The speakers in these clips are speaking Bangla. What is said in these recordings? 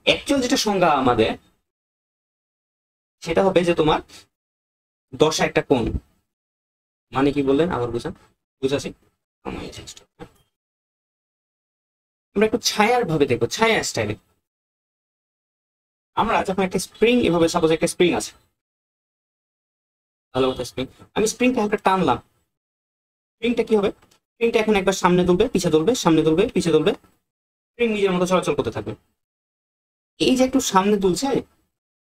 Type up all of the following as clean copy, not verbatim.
অ্যাকচুয়াল যেটা সংজ্ঞা আমাদের সেটা হবে যে তোমার দশা একটা কোণ। মানে কি বললেন আবার বুঝাছি। আমরা একটু ছায়ার ভাবে দেখবো, ছায়া স্টাইলে। আমরা যখন একটা স্প্রিং এভাবে, সাপোজ একটা স্প্রিং আছে, ভালো কথা স্প্রিং, আমি স্প্রিংটা হালকা টানলাম, স্প্রিংটা কি হবে, স্প্রিংটা এখন একবার সামনে তুলবে, পিছিয়ে তুলবে, সামনে তুলবে, পিছিয়ে তুলবে, স্প্রিং নিজের মতো চলাচল করতে থাকবে। এই যে একটু সামনে তুলছে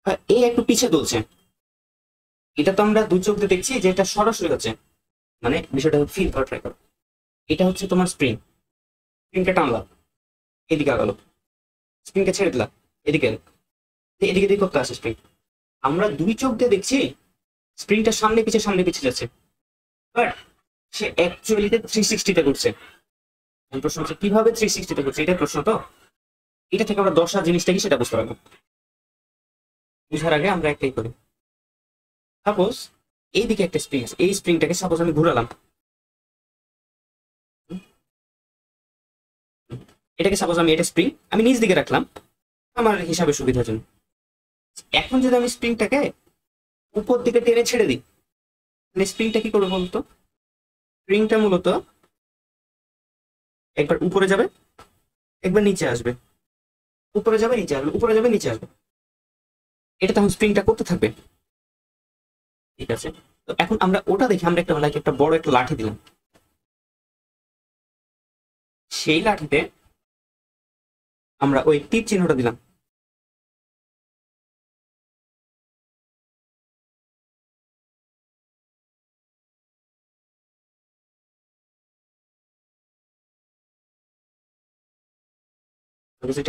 আর এই একটু পিছিয়ে তুলছে, এটা তো আমরা দু চোখ দিয়ে দেখছি যে এটা সরাসরি হচ্ছে, মানে বিষয়টা ফিল করা ট্রাই করো। এটা হচ্ছে তোমার স্প্রিং, স্প্রিংটা টানলাম, এদিকে আগালো, স্প্রিংকে ছেড়ে দিলাম, এদিকে এলো, এদিকে দিকে করতে আসে স্প্রিং। আমরা দুই চোখ দিয়ে দেখছি স্প্রিংটা সামনে পিছিয়ে যাচ্ছে, বাট সে অ্যাকচুয়ালিতে 360-তে ঘুরছে। প্রশ্ন হচ্ছে কিভাবে 360-তে ঘুরছে, এটাই প্রশ্ন। তো এটা থেকে আমরা দশা জিনিসটা কি সেটা বুঝতে পারবো। বুঝার আগে আমরা একটাই করি, সাপোজ এইদিকে একটা স্প্রিং আছে, এই স্প্রিংটাকে সাপোজ আমি ঘুরালাম, এটাকে সাপোজ আমি, এটা স্প্রিং আমি নিচ দিকে রাখলাম আমার হিসাবে সুবিধার জন্য। এখন যদি আমি স্প্রিংটাকে উপর দিকে টেনে ছেড়ে দিই, তাহলে স্প্রিংটা কি করবে বলতো, স্প্রিংটা মূলত একবার উপরে যাবে, একবার নিচে আসবে, উপরে যাবে নিচে আসবে, উপরে যাবে নিচে আসবে, এটা তখন স্প্রিংটা করতে থাকবে। ঠিক আছে, তো এখন আমরা ওটা দেখি, আমরা একটা বড় একটা লাঠি দিলাম, সেই লাঠিতে আমরা ওই টিপ চিহ্নটা দিলাম,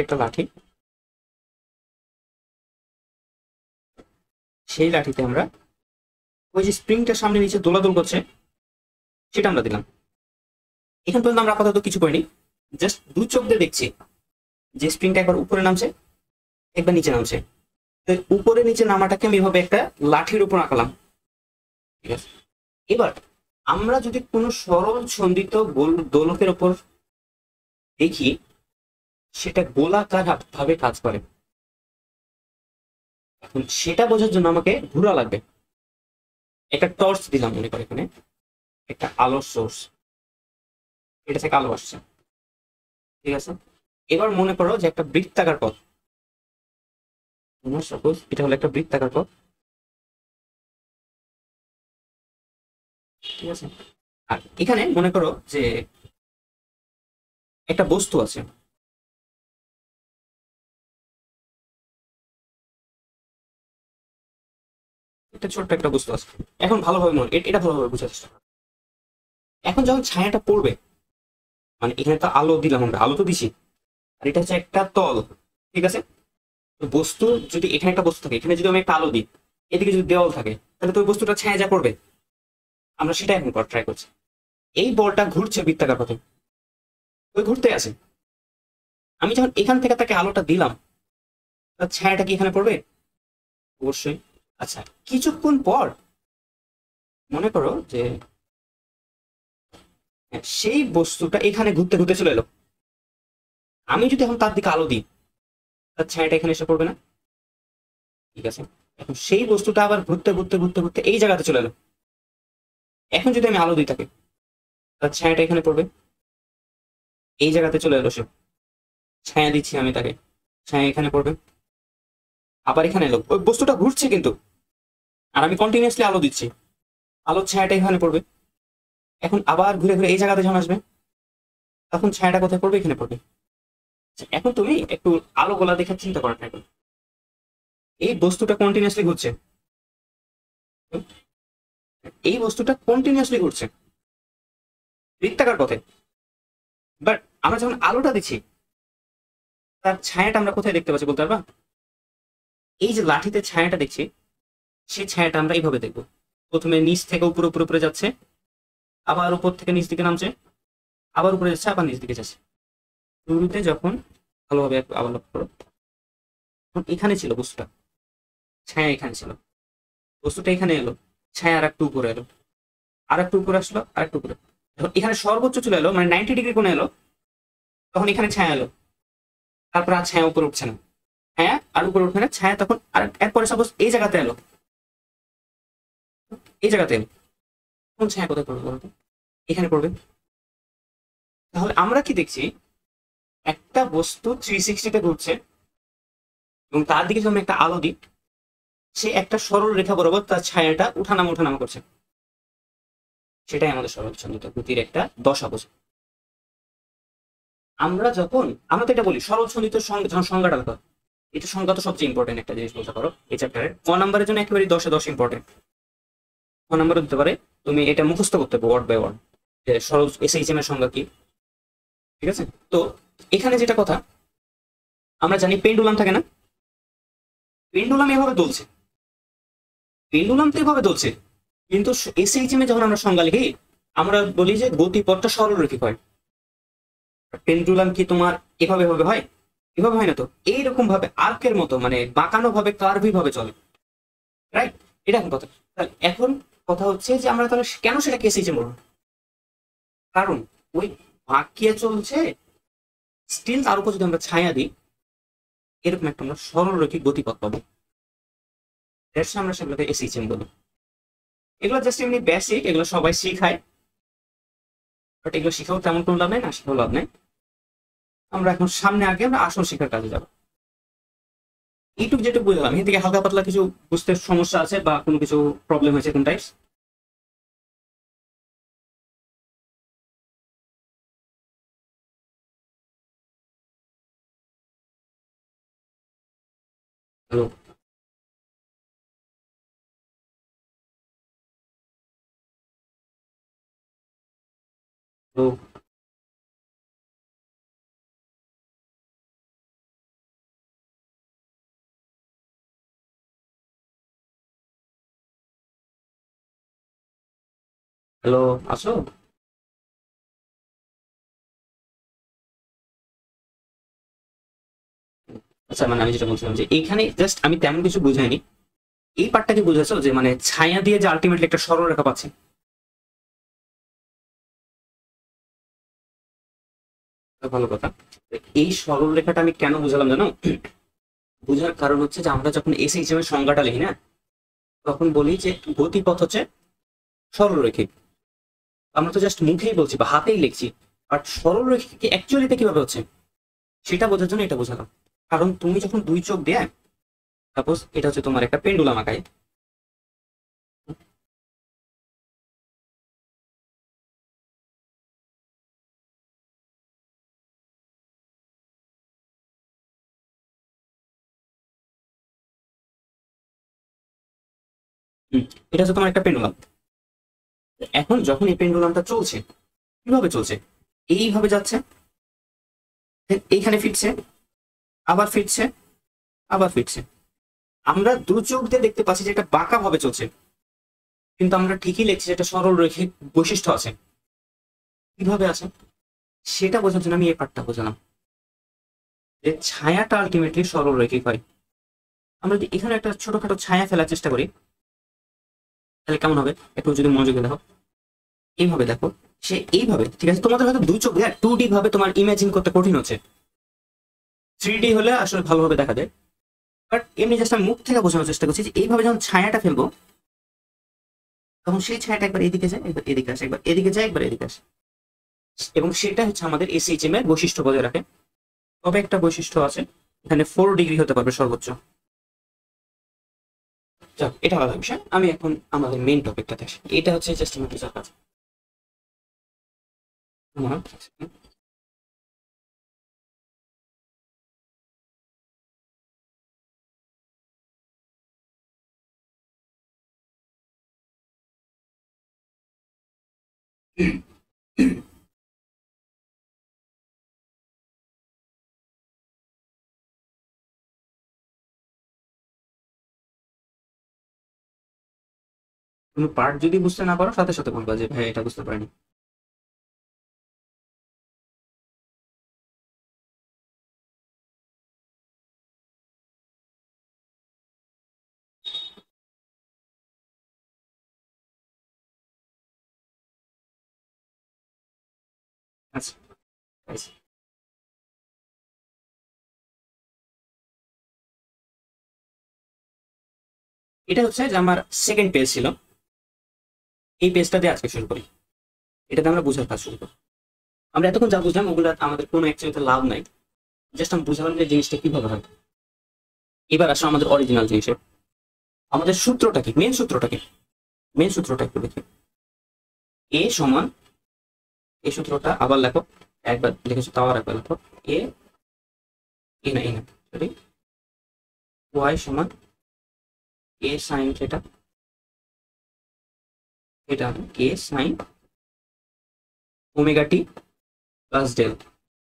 একটা লাঠি, সেই লাঠিতে আমরা ওই যে স্প্রিংটা সামনে নিচে দোলাদোল করছে সেটা আমরা দিলাম। এখান পর্যন্ত আমরা আপাতত কিছু করিনি, জাস্ট দু চোখ দিয়ে দেখছি যে স্প্রিংটা একবার উপরে নামছে, একবার নিচে নামছে। তো উপরে নিচে নামাটাকে আমি এভাবে একটা লাঠির উপর আঁকলাম। ঠিক আছে, এবার আমরা যদি কোনো সরল ছন্দিত দোলকের উপর দেখি সেটা গোলাকার ভাবে কাজ করে, এখন সেটা বোঝার জন্য আমাকে ঘোরা লাগবে। একটা টর্চ দিলাম মনে করে, এখানে একটা আলোর সোর্স, এটা থেকে আলো আসছে। ঠিক আছে, এবার মনে করো যে একটা বৃত্তাকার পথ, সাপোজ এটা হলো একটা বৃত্তাকার পথ। ঠিক আছে, আর এখানে মনে করো যে একটা বস্তু আছে, একটা ছোট্ট একটা বস্তু আছে। এখন ভালোভাবে এটা ভালোভাবে বোঝার চেষ্টা করো। এখন যখন ছায়াটা পড়বে, মানে এখানে তো আলো দিলাম, আমরা আলো তো দিছি, আর এটা হচ্ছে একটা তল। ঠিক আছে, তো বস্তু যদি এখানে একটা বস্তু থাকে, এখানে যদি আমি একটা আলো দিই, এদিকে যদি দেওয়াল থাকে, তাহলে তো ওই বস্তুটা ছায়া যা পড়বে, আমরা সেটা এখন ট্রাই করছি। এই বলটা ঘুরছে বৃত্তাকার পথে, ওই ঘুরতে আছে, আমি যখন এখান থেকে তাকে আলোটা দিলাম, তার ছায়াটা কি এখানে পড়বে? অবশ্যই। আচ্ছা, কিছুক্ষণ পর মনে করো যে সেই বস্তুটা এখানে ঘুরতে ঘুরতে চলে এলো, আমি যদি এখন তার দিকে আলো দিই, তার ছায়াটা এখানে এসে পড়বে না? ঠিক আছে, এখন সেই বস্তুটা আবার ঘুরতে ঘুরতে ঘুরতে ঘুরতে এই জায়গাতে চলে এলো, এখন যদি আমি আলো দিই তাকে, তার ছায়াটা এখানে পড়বে, এই জায়গাতে চলে এলো সে, ছায়া দিচ্ছি আমি তাকে, ছায়া এখানে পড়বে, আবার এখানে এলো, ওই বস্তুটা ঘুরছে কিন্তু, আর আমি কন্টিনিউয়াসলি আলো দিচ্ছি, আলোর ছায়াটা এখানে পড়বে, এখন আবার ঘুরে ঘুরে এই জায়গাতে যখন আসবে, তখন ছায়াটা কোথায় পড়বে? এখানে পড়বে। এখন তুমি একটু আলো গোলা দেখে চিন্তা করার ট্রাই করো, এই বস্তুটা কন্টিনিউয়াসলি ঘুরছে, এই বস্তুটা কন্টিনিউয়াসলি ঘুরছে বৃত্তাকার পথে, বাট আমরা যখন আলোটা দিচ্ছি, তার ছায়াটা আমরা কোথায় দেখতে পাচ্ছি বলতে পারবা? এই যে লাঠিতে ছায়াটা দেখছি, সেই ছায়াটা আমরা এইভাবে দেখবো, প্রথমে নিচ থেকে উপরে উপরে উপরে যাচ্ছে, আবার উপর থেকে নিচ দিকে নামছে, আবার উপরে যাচ্ছে, আবার নিচ দিকে যাচ্ছে। শুরুতে যখন ভালোভাবে আবার লক্ষ্য করো, এখানে ছিল বস্তুটা, ছায়া এখানে ছিল, বস্তুটা এখানে এলো, ছায়া আর একটু উপরে এলো, আর একটু উপরে আসলো, আর একটু উপরে, যখন এখানে সর্বোচ্চ চলে এলো, মানে 90 ডিগ্রি কোণে এলো, তখন এখানে ছায়া এলো, তারপর আর ছায়া উপরে উঠছে না, হ্যাঁ, আর উপরে উঠবে না ছায়া, তখন আর এরপরে সাপোজ এই জায়গাতে এলো, এই জায়গাতে এলো, কোন ছায়া কোথায় পড়বে বলতো? এখানে পড়বে। তাহলে আমরা কি দেখছি, একটা বস্তু 360 ঘুরছে এবং তার দিকে যখন আমি একটা আলো দিই, সে একটা সরল রেখা বরাবর তার ছায়াটা উঠানামা উঠানামা করছে। সেটাই আমাদের সরলচন্দ্রিত গতির একটা দশা বোঝে। আমরা তো এটা বলি সরলচন্দ্রিত যখন সংজ্ঞাটা দেখো, এটা সংজ্ঞা তো সবচেয়ে ইম্পর্টেন্ট একটা জিনিস বলতে পারো এই চ্যাপ্টারে। ক নাম্বারের জন্য একেবারে 10-এ 10 ইম্পর্টেন্ট। ক নাম্বারে দিতে পারে, তুমি এটা মুখস্থ করতে হবে ওয়ার্ড বাই ওয়ার্ড, যে সরল এসএইচএম এর সংজ্ঞা কি। ঠিক আছে? তো এখানে যেটা কথা, আমরা জানি পেন্ডুলাম থাকে না, পেন্ডুলাম এভাবে দুলছে, পেন্ডুলাম তো এভাবে দুলছে, কিন্তু এসএইচএম এ যখন আমরা সংজ্ঞা লিখি, আমরা বলি যে গতিপথটা সরলরৈখিক হয়। পেন্ডুলাম কি তোমার এভাবে ভাবে হয়? এভাবে হয় না তো, এইরকম ভাবে আর্কের মতো, মানে বাঁকানো ভাবে কার্ভি ভাবে চলে। রাইট? এটা এখন কথা। তাহলে এখন কথা হচ্ছে যে আমরা তাহলে কেন সেটাকে এসএইচএম বলবো? কারণ ওই বাঁকিয়ে চলছে, স্টিল তার উপর যদি আমরা ছায়া দিই, এরকম একটা আমরা সরলরৈখিক গতিপথ পাবো। আমরা সেগুলোকে এসএইচএম বলি। এগুলো জাস্ট এমনি বেসিক, এগুলো সবাই শিখায়, বাট এগুলো শিখাও তেমন কোনো লাভ নেই, না শিখাও লাভ নেই। আমরা এখন সামনে আগে আমরা আসল শিক্ষার কাজে যাবো। এইটুকু যেটুকু বুঝলাম, এখান থেকে হালকা পাতলা কিছু বুঝতে সমস্যা আছে বা কোনো কিছু প্রবলেম হয়েছে কোন টাইপস? হ্যালো? হ্যালো? হ্যালো? আসো? আচ্ছা, মানে আমি যেটা বলছিলাম যে এইখানে জাস্ট আমি তেমন কিছু বুঝাইনি। এই পার্টটাকে বুঝেছো যে মানে ছায়া দিয়ে যে আলটিমেটলি একটা সরলরেখা পাচ্ছে। ভালো কথা। এই সরলরেখাটা আমি কেন বুঝালাম জানো? বুঝার কারণ হচ্ছে যে আমরা যখন এসএইচএম এর সংজ্ঞাটা লিখি না, তখন বলি যে গতিপথ হচ্ছে সরলরৈখিক। আমরা তো জাস্ট মুখেই বলছি বা হাতেই লিখছি, বাট সরলরৈখিক অ্যাকচুয়ালিতে কিভাবে হচ্ছে সেটা বোঝার জন্য এটা বোঝালাম। কারণ তুমি যখন দুই চোখ দিয়ে, সাপোজ এটা হচ্ছে তোমার একটা পেন্ডুলাম আঁকায়, এটা হচ্ছে তোমার একটা পেন্ডুলাম। এখন যখন এই পেন্ডুলামটা চলছে, কিভাবে চলছে? এইভাবে যাচ্ছে, এইখানে ফিরছে, আবার ফিরছে, আবার ফিরছে। আমরা দু চোখ দিয়ে দেখতে পাচ্ছি যে এটা বাঁকা ভাবে চলছে, কিন্তু আমরা ঠিকই লিখছি যে এটা সরল রৈখিক বৈশিষ্ট্য আছে। কিভাবে আছে সেটা বোঝার জন্য আমি এই পার্টটা বোঝালাম, যে ছায়াটা আলটিমেটলি সরল রৈখিক হয়। আমরা যদি এখানে একটা ছোটখাটো ছায়া ফেলার চেষ্টা করি, তাহলে কেমন হবে একটু যদি মনোযোগ দেখো। এইভাবে দেখো, সে এইভাবে, ঠিক আছে, তোমাদের হয়তো দুই চোখ দিয়ে 2D ভাবে তোমার ইমাজিন করতে কঠিন হচ্ছে, 3D হলে আসলে ভালোভাবে দেখা যায়। বাট এমনি জাস্ট আমি মুখ থেকে বোঝানোর চেষ্টা করছি যে এইভাবে যখন ছায়াটা ফেলবো, তখন সেই ছায়াটা একবার এদিকে যায়, একবার এদিকে আসে, একবার এদিকে যায়, একবার এদিকে আসে। এবং সেটা হচ্ছে আমাদের এসএইচএম এর বৈশিষ্ট্য বজায় রাখে। তবে একটা বৈশিষ্ট্য আছে, এখানে 4 ডিগ্রি হতে পারবে সর্বোচ্চ। যাক, এটা আলাদা বিষয়, আমি এখন আমাদের মেইন টপিকটাতে আসি। এটা হচ্ছে জাস্ট আমার বোঝার কাজ। তুমি পার্ট যদি বুঝতে না পারো, সাথে সাথে বলবা যে ভাই এটা বুঝতে পারিনি। আচ্ছা, আচ্ছা। এটা হচ্ছে যে আমার সেকেন্ড পেজ ছিল, এই পেজটা দিয়ে আজকে শুরু করি, এটাতে আমরা বোঝার কাজ শুরু করি। আমরা এতক্ষণ যা বুঝলাম ওগুলো আমাদের কোনো অ্যাকচুয়ালি লাভ নাই, জাস্ট আমি বুঝালাম যে জিনিসটা কিভাবে হয়। এবার আসো আমাদের অরিজিনাল জিনিসে, আমাদের সূত্রটা কি, মেন সূত্রটা কি, মেন সূত্রটা একটু দেখি। এ সমান, এই সূত্রটা আবার লেখো, একবার লিখেছো তাও আর একবার লেখো, এ না সরি, ওয়াই সমান এ সাইন থিটা, এটা এ sine omega t plus del.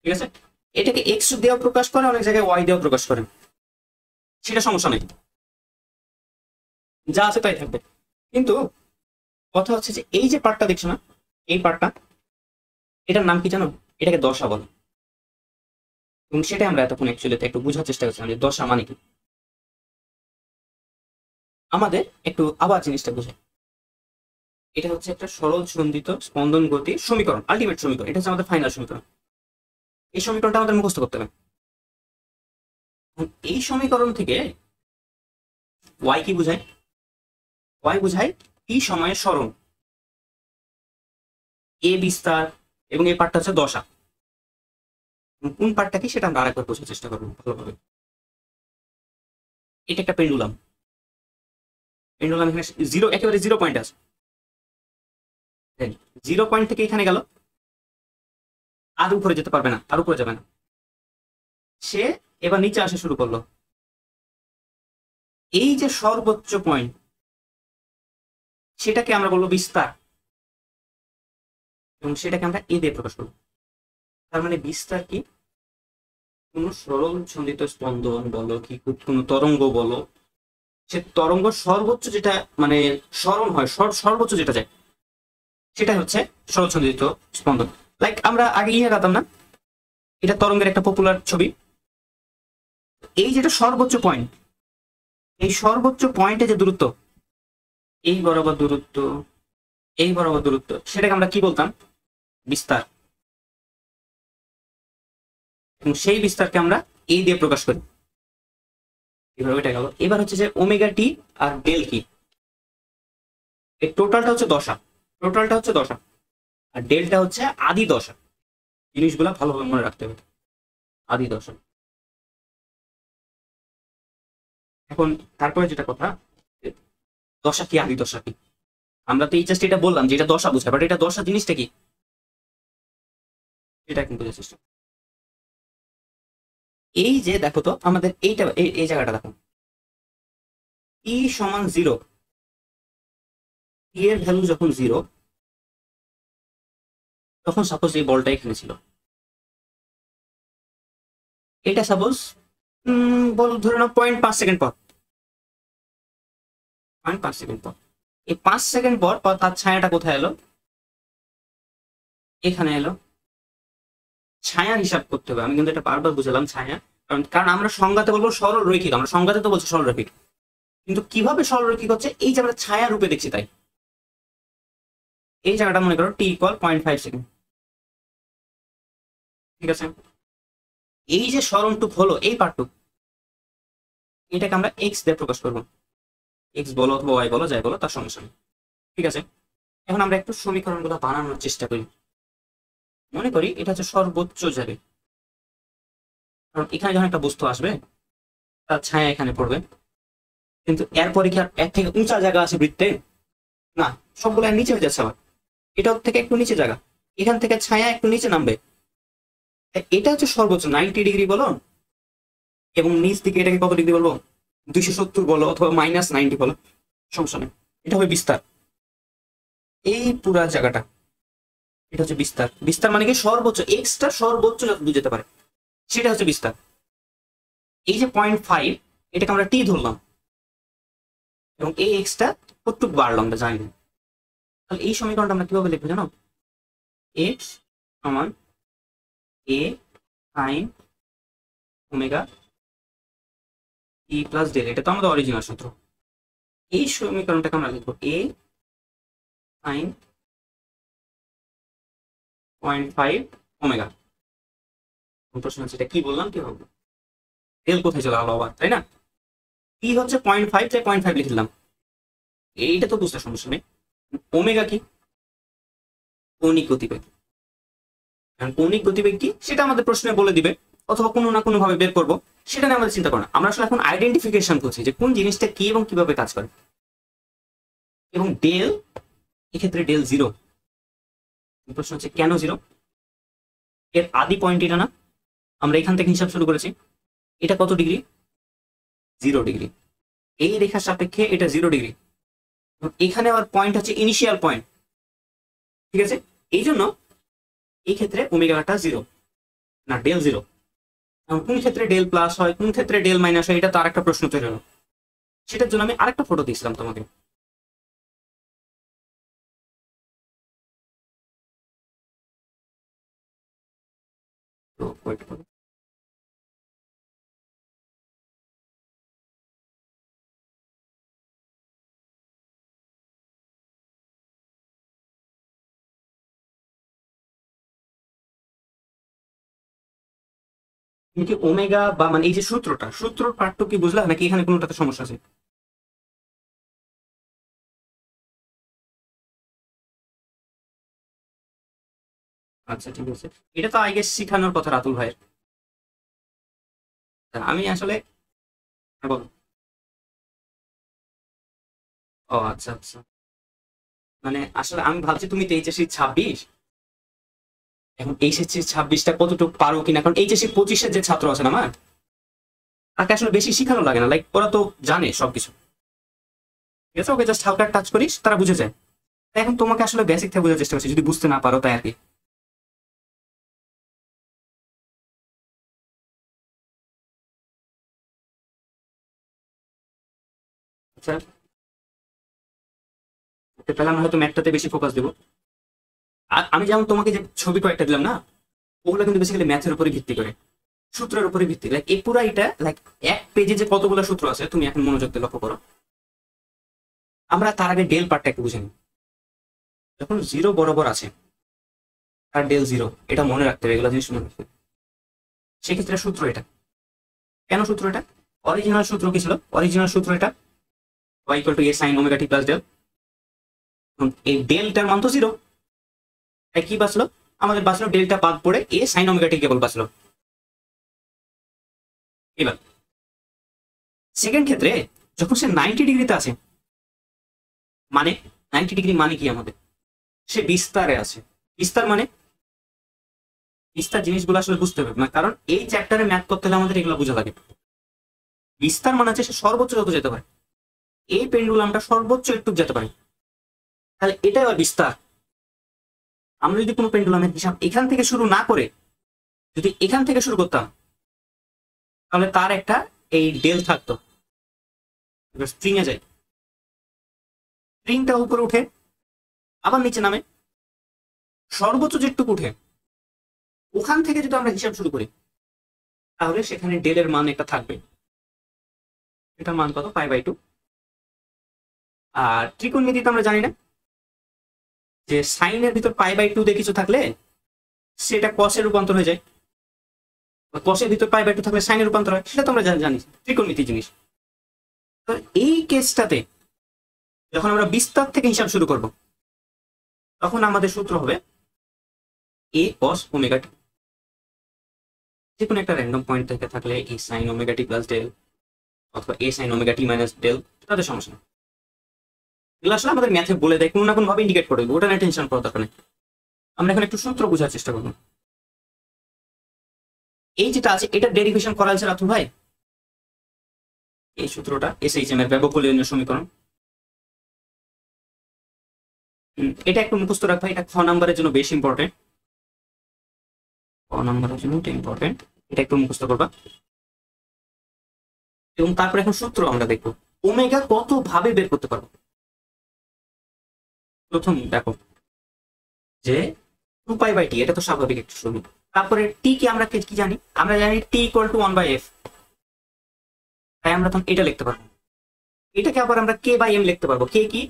ঠিক আছে, এটাকে এক্স দিয়েও প্রকাশ করে, অনেক জায়গায় ওয়াই দিয়েও প্রকাশ করে, সেটা সমস্যা নেই, যা আছে তাই থাকবে। কিন্তু কথা হচ্ছে যে এই যে পার্টটা দেখছো না, এই পার্টটা, এটার নাম কি জানো? এটাকে দশা বলে, এবং সেটাই আমরা এতক্ষণ অ্যাকচুয়ালি একটু বোঝার চেষ্টা করছিলাম যে দশা মানে কি। আমাদের একটু আবার জিনিসটা বুঝে, এটা হচ্ছে একটা সরল সন্ধিত স্পন্দন গতির সমীকরণ, আলটিমেট সমীকরণ, এটা হচ্ছে আমাদের ফাইনাল সমীকরণ। এই সমীকরণটা আমাদের মুখস্থ করতে হবে। এই সমীকরণ থেকে ওয়াই কি বোঝায়? ওয়াই বোঝায় টি সময়ের সরণ, এ বিস্তার, এবং এই পার্টটা হচ্ছে দশা। কোন পার্টটা কি সেটা আমরা আরেকবার বোঝার চেষ্টা করবো ভালোভাবে। এটা একটা পেন্ডুলাম, পেন্ডুলাম এখানে জিরো, একেবারে জিরো পয়েন্ট আছে, জিরো পয়েন্ট থেকে এখানে গেল, আর উপরে যেতে পারবে না, আর উপরে যাবে না, সে এবার নিচে আসা শুরু করলো। এই যে সর্বোচ্চ পয়েন্ট, সেটাকে আমরা বলবো বিস্তার, এবং সেটাকে আমরা এ দিয়ে প্রকাশ করবো। তার মানে বিস্তার কি? কোন সরল সন্ধিত স্পন্দন বলো কি কোন তরঙ্গ বলো, সে তরঙ্গ সর্বোচ্চ যেটা মানে স্মরণ হয়, সর্বোচ্চ যেটা যায়, সেটা হচ্ছে সরল সন্ধিত স্পন্দন। লাইক আমরা আগে ইয়ে গাতাম না, এটা তরঙ্গের একটা পপুলার ছবি। এই যেটা সর্বোচ্চ পয়েন্ট, এই সর্বোচ্চ পয়েন্টে যে দূরত্ব, এই বরাবর দূরত্ব, এই বরাবর দূরত্ব, সেটাকে আমরা কি বলতাম? বিস্তার। এবং সেই বিস্তারকে আমরা এই দিয়ে প্রকাশ করি। এবার ওইটা গেল। এবার হচ্ছে যে ওমেগা টি আর ডেল কি, এই টোটালটা হচ্ছে দশা, টোটালটা হচ্ছে দশা, আর ডেলটা হচ্ছে আদি দশা। জিনিসগুলা ভালোভাবে মনে রাখতে হবে, আদি দশা। এখন তারপরে যেটা কথা, দশা কি আদি দশা কি, আমরা তো এই জাস্ট এটা বললাম যে এটা দশা বোঝায়, বাট এটা দশা জিনিসটা কি এটা এখন বোঝার চেষ্টা। এই যে দেখো তো আমাদের এইটা, এই জায়গাটা দেখো, ই সমান জিরো, ই এর ভ্যালু যখন জিরো, তখন সাপোজ এই বলটা এখানে ছিল, এটা সাপোজ বল ধরে নাও 0.5 সেকেন্ড পর, 0.5 সেকেন্ড পর, এই 5 সেকেন্ড পর তার ছায়াটা কোথায় এলো? এখানে এলো। ছায়া হিসাব করতে হবে, আমি কিন্তু এটা বারবার বুঝালাম ছায়া, কারণ আমরা সংজ্ঞাতে বলবো সরল রৈখিক, আমরা সংজ্ঞাতে তো বলছি সরল রৈখিক, কিন্তু কিভাবে সরল রৈখিক হচ্ছে এই যে আমরা ছায়া রূপে দেখছি তাই। এই জায়গাটা মনে করো টি ইকুয়াল 0.5 সেকেন্ড, ঠিক আছে। এই যে সরণটুক হলো এই পার্টটুক, এটাকে আমরা এক্স দিয়ে প্রকাশ করবো, এক্স বলো অথবা ওয়াই বলো, যাই বলো তার সমস্যা নেই, ঠিক আছে। এখন আমরা একটু সমীকরণগুলো বানানোর চেষ্টা করি। মনে করি এটা হচ্ছে সর্বোচ্চ যাবে, কারণ এখানে যখন একটা বস্তু আসবে তার ছায়া এখানে পড়বে, কিন্তু এরপরে কি আর এর থেকে উঁচা জায়গা আছে বৃত্তে? না, সবগুলো নিচে হয়ে যাচ্ছে। আবার এটা থেকে একটু নিচে জায়গা, এখান থেকে ছায়া একটু নিচে নামবে, এটা হচ্ছে সর্বোচ্চ 90 ডিগ্রি বলো, এবং নিচ দিকে এটাকে কত ডিগ্রি বলবো? 270 বলো অথবা -90 বলো, সমস্যা নেই। এটা হবে বিস্তার, এই পুরা জায়গাটা এটা হচ্ছে বিস্তার। বিস্তার মানে কি সর্বোচ্চ, এক্সটা সর্বোচ্চ যত দূর যেতে পারে সেটা হচ্ছে বিস্তার। এই যে 0.5, এটাকে আমরা টি ধরলাম, এবং এই এক্সটা কতটুকু বাড়লাম আমরা জানি না। তাহলে এই সমীকরণটা আমরা কিভাবে লিখবো জানো? এক্স সমান এ সাইন ওমেগা ই প্লাস ডেল, এটা তো আমাদের অরিজিনাল সূত্র। এই সমীকরণটাকে আমরা লিখবো এ সাইন 0.5 ওমেগা। প্রশ্ন হচ্ছে এটা কি বললাম, কি হবে? ডেল কোথায় চলে গেল আবার, তাই না? ই হচ্ছে 0.5, তাই 0.5 লিখলাম, এইটা তো বুঝতে সমস্যা নেই। ওমেগা কি? কৌণিক গতিবেগ। কৌণিক গতিবেগ কি সেটা আমাদের প্রশ্নে বলে দিবে, অথবা কোনো না কোনো ভাবে বের করবো, সেটা নিয়ে আমাদের চিন্তা করো না। আমরা আসলে এখন আইডেন্টিফিকেশন করছি যে কোন জিনিসটা কি এবং কিভাবে কাজ করে। এবং ডেল, এক্ষেত্রে ডেল জিরো। প্রশ্ন হচ্ছে কেন জিরো? এর আদি পয়েন্ট এটা না, আমরা এখান থেকে হিসাব শুরু করেছি। এটা কত ডিগ্রি? 0 ডিগ্রি। এই রেখার সাপেক্ষে এটা 0 ডিগ্রি। এখানে আবার পয়েন্ট হচ্ছে ইনিশিয়াল পয়েন্ট, ঠিক আছে? এই জন্য এই ক্ষেত্রে ওমেগাটা 0 না, ডেল 0। কোন ক্ষেত্রে ডেল প্লাস হয়, কোন ক্ষেত্রে ডেল মাইনাস হয়, এটা তো আরেকটা প্রশ্ন তৈরি হলো। সেটার জন্য আমি আরেকটা ফটো দিয়েছিলাম তোমাকে। তো ওয়েট করো। তুমি কি ওমেগা বা মানে এই যে সূত্রর পার্টটা কি বুঝলা, নাকি এখানে কোনোটাতে সমস্যা আছে? আচ্ছা ঠিক আছে। এটা তো আই গেস শিখানোর কথা রাতুল ভাইয়ের। আমি আসলে, হ্যাঁ, বলো। ও আচ্ছা আচ্ছা। মানে আসলে আমি ভাবছি তুমি তো এইচএসসি 26, এখন এইচএসসি 26টা কতটুকু পারো কিনা, কারণ এইচএসসি 25-এর যে ছাত্র আছে না আমার, তাকে আসলে বেশি শিখানো লাগে না, লাইক ওরা তো জানে সবকিছু, ঠিক আছে? ওকে জাস্ট হালকা টাচ করিস, তারা বুঝে যায়। তাই এখন তোমাকে আসলে বেসিক থেকে বোঝার চেষ্টা করছি, যদি বুঝতে না পারো তাই আর কি। আচ্ছা, তাহলে আমরা হয়তো ম্যাথটাতে বেশি ফোকাস দেবো। আর আমি যেমন তোমাকে যে ছবি কয়েকটা দিলাম না, ওগুলো কিন্তু বেসিক্যালি ম্যাথের উপরে ভিত্তি করে, সূত্রের উপরে ভিত্তি। লাইক এই পুরা এটা লাইক এক পেজে যে কতগুলো সূত্র আছে, তুমি এখন মনোযোগ দিয়ে লক্ষ্য করো। আমরা তার আগে ডেল পার্টটা একটু বুঝে নিই। যখন 0 বরাবর আছে আর ডেল 0, এটা মনে রাখতে হবে, এগুলো জিনিস মনে রাখতে হবে। সেক্ষেত্রে সূত্র এটা। কেন সূত্র এটা? অরিজিনাল সূত্র কি ছিল? অরিজিনাল সূত্র এটা, y = a sin omega t plus del. এই ডেলটার মান তো 0, তাই কি বাঁচলো? আমাদের বাঁচলো ডেলটা বাদ পড়ে এ সাইন ওমেগা টি কেবল বাঁচলো। এবার সেকেন্ড ক্ষেত্রে যখন সে 90 ডিগ্রিতে আছে, মানে 90 ডিগ্রি মানে কি আমাদের? সে বিস্তারে আছে। বিস্তার মানে, বিস্তার জিনিসগুলো আসলে বুঝতে হবে না, কারণ এই চ্যাপ্টারে ম্যাথ করতে হলে আমাদের এগুলো বোঝা লাগে। বিস্তার মানে হচ্ছে সে সর্বোচ্চ যত যেতে পারে, এই পেন্ডুলামটা সর্বোচ্চ একটু যেতে পারে, তাহলে এটাই আবার বিস্তার। আমরা যদি কোনো পেন্ডুলামের হিসাব এখান থেকে শুরু না করে যদি এখান থেকে শুরু করতাম, তাহলে তার একটা এই ডেল থাকতো। এবার স্প্রিং এ যাই, স্প্রিংটা উপরে উঠে আবার নিচে নামে, সর্বোচ্চ যেটুকু উঠে ওখান থেকে যদি আমরা হিসাব শুরু করি, তাহলে সেখানে ডেলের মান একটা থাকবে। এটা মান কত? π/2। আর ত্রিকোণমিতিতে আমরা জানি না যে সাইনের ভিতর π/2 দিয়ে কিছু থাকলে সেটা কসে রূপান্তর হয়ে যায়, কসের ভিতর π/2 থাকলে সাইনে রূপান্তর হয়, সেটা তো আমরা জানি, ত্রিকোণমিতি জিনিস। তো এই কেসটাতে যখন আমরা বিস্তার থেকে হিসাব শুরু করব, তখন আমাদের সূত্র হবে a cos ওমেগা টি। যে কোনো একটা র্যান্ডম পয়েন্ট থেকে থাকলে a sin omega t plus del, অথবা a sin omega t minus del, তাদের সমস্যা নেই। এগুলো আসলে আমাদের ম্যাথে বলে দেয়, কোনো না কোনো ভাবে ইন্ডিকেট করে দেবো, ওটা নিয়ে টেনশন করার দরকার নেই। আমরা এখন একটু সূত্র বোঝার চেষ্টা করবো। এই যেটা আছে এটা ডেরিভেশন করা হয়েছে রাতুল ভাই, এই সূত্রটা SHM এর ব্যবকলনীয় সমীকরণ। এটা একটু মুখস্থ রাখবা, এটা খ নাম্বারের জন্য বেশি ইম্পর্টেন্ট, খ নাম্বারের জন্য এটা ইম্পর্টেন্ট, এটা একটু মুখস্থ করবা। এবং তারপরে এখন সূত্র আমরা দেখবো ওমেগা কত ভাবে বের করতে পারবো। প্রথম দেখো যে 2π/t, এটা তো স্বাভাবিক একটা সমীকরণ। তারপরে টি কে আমরা কি জানি? আমরা জানি t = 1/f, তাই আমরা তখন এটা লিখতে পারবো। এটাকে আবার আমরা k/m লিখতে পারবো। কে কি?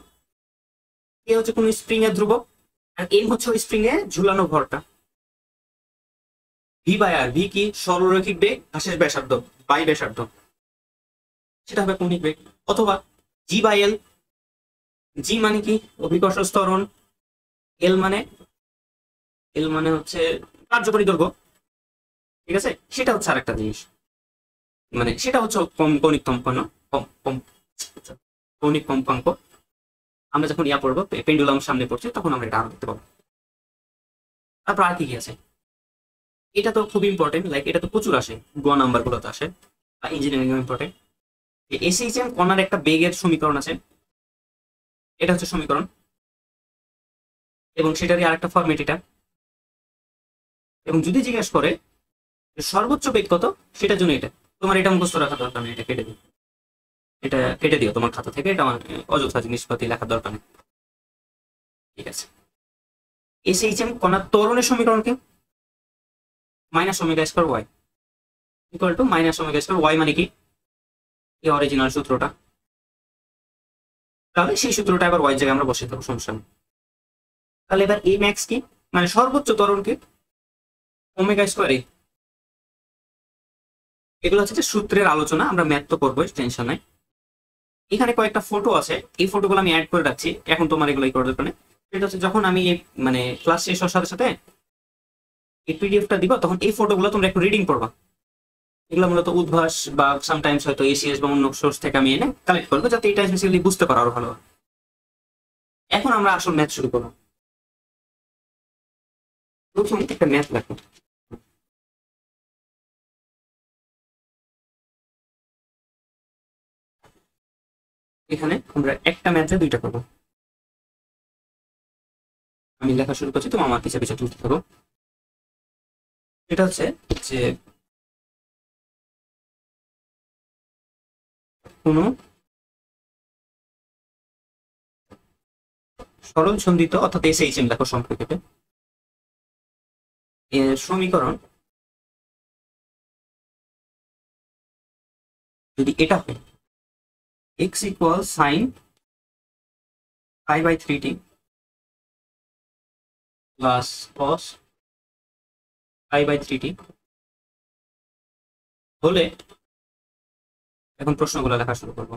কে হচ্ছে কোন স্প্রিং এর ধ্রুবক, আর এম হচ্ছে ওই স্প্রিং এ ঝুলানো ভরটা। v/r, ভি কি? সরলরৈখিক বেগ, ঘাসের ব্যাসার্ধ বাই ব্যাসার্ধ, সেটা হবে কৌণিক বেগ। অথবা g/l, জি মানে কি? অভিকর্ষ ত্বরণ। এল মানে, এল মানে হচ্ছে কার্যকরী দৈর্ঘ্য, ঠিক আছে? সেটা হচ্ছে আরেকটা জিনিস, মানে সেটা হচ্ছে কৌণিক কম্পাঙ্ক, কৌণিক কম্পাঙ্ক। আমরা যখন ইয়া পড়বো, পেন্ডুলাম সামনে পড়ছে, তখন আমরা এটা আরো দেখতে পাবো। তারপর আর কি কি আছে? এটা তো খুব ইম্পর্টেন্ট, লাইক এটা তো প্রচুর আসে, গ নাম্বার গুলোতে আসে, বা ইঞ্জিনিয়ারিং ইম্পর্টেন্ট। এসএইচএম কণার একটা বেগের সমীকরণ আছে, এটা হচ্ছে সমীকরণ, এবং সেটারই আরেকটা ফরম্যাট এটা। এবং যদি জিজ্ঞেস করে যে সর্বোচ্চ বেগ কত, সেটার জন্য এটা তোমার এটা মুখস্থ রাখার দরকার নেই, এটা কেটে দিও, এটা কেটে দিও তোমার খাতা থেকে, এটা আমার অযথা জিনিসপাতি লেখার দরকার নেই, ঠিক আছে? এসএইচএম কণার ত্বরণের সমীকরণ কি? Minus omega square y equal to minus omega square y, মানে কি? এই অরিজিনাল সূত্রটা। তাহলে সেই সূত্রটা আবার ওয়াই জায়গায় আমরা বসে দেবো, সমস্যা নেই। তাহলে এবার এ ম্যাক্স কি? মানে সর্বোচ্চ ত্বরণ কি? ওমেগা স্কয়ার এ। এগুলো হচ্ছে যে সূত্রের আলোচনা, আমরা ম্যাথ তো করবোই, টেনশন নাই। এখানে কয়েকটা ফটো আছে, এই ফটোগুলো আমি অ্যাড করে রাখছি, এখন তোমার এগুলো করার দরকার নেই। সেটা হচ্ছে যখন আমি মানে ক্লাস শেষ হওয়ার সাথে সাথে এই পিডিএফটা দিব, তখন এই ফটোগুলো তোমরা একটু রিডিং করবা। এগুলো মূলত উদ্ভাস বা সামটাইমস হয়তো এসিএস বা অন্য সোর্স থেকে আমি এনে কালেক্ট করবো, যাতে এটা বেসিক্যালি বুঝতে পারো আরো ভালো। এখন আমরা আসল ম্যাথ শুরু করবো। প্রথম একটা ম্যাথ লেখো। এখানে আমরা একটা ম্যাথে দুইটা করবো। আমি লেখা শুরু করছি, তুমি আমার পিছিয়ে পিছিয়ে তুলতে থাকো। এটা হচ্ছে যে কোনো সরল সন্ধিত অর্থাৎ এসএইচএম লেখো সম্পর্কিত এর সমীকরণ যদি এটা হয়, x equal sine pi by 3t plus cos pi by 3t হলে, এখন প্রশ্নগুলো লেখা শুরু করবো।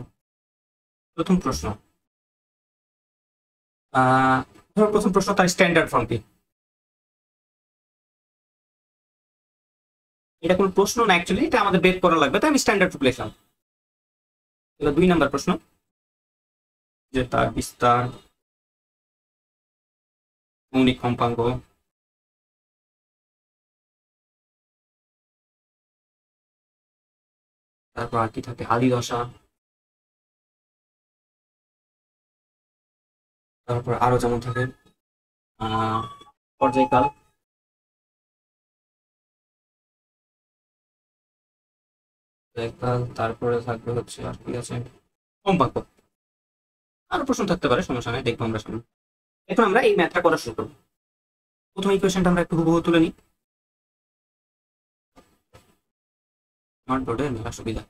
প্রথম প্রশ্ন, ধরো প্রথম প্রশ্ন তার স্ট্যান্ডার্ড ফর্ম কি? এটা কোনো প্রশ্ন না, অ্যাকচুয়ালি এটা আমাদের বের করা লাগবে, তাই আমি স্ট্যান্ডার্ড রূপ লিখলাম। এবার 2 নাম্বার প্রশ্ন, যে তার বিস্তার কৌণিক কম্পাঙ্ক তারপর আর কি থাকে, আদি দশা, তারপর আরো যেমন থাকে পর্যায়কাল, তারপরে থাকবে হচ্ছে আর কি আছে, কম্পাঙ্ক। আরো প্রশ্ন থাকতে পারে, সমস্যা নেই, দেখবো আমরা সামনে। এখন আমরা এই ম্যাথটা করা শুরু করবো। প্রথম ইকুয়েশনটা আমরা একটু হুবহু তুলে নিই, স্মার্ট বোর্ডে মেলা সুবিধা।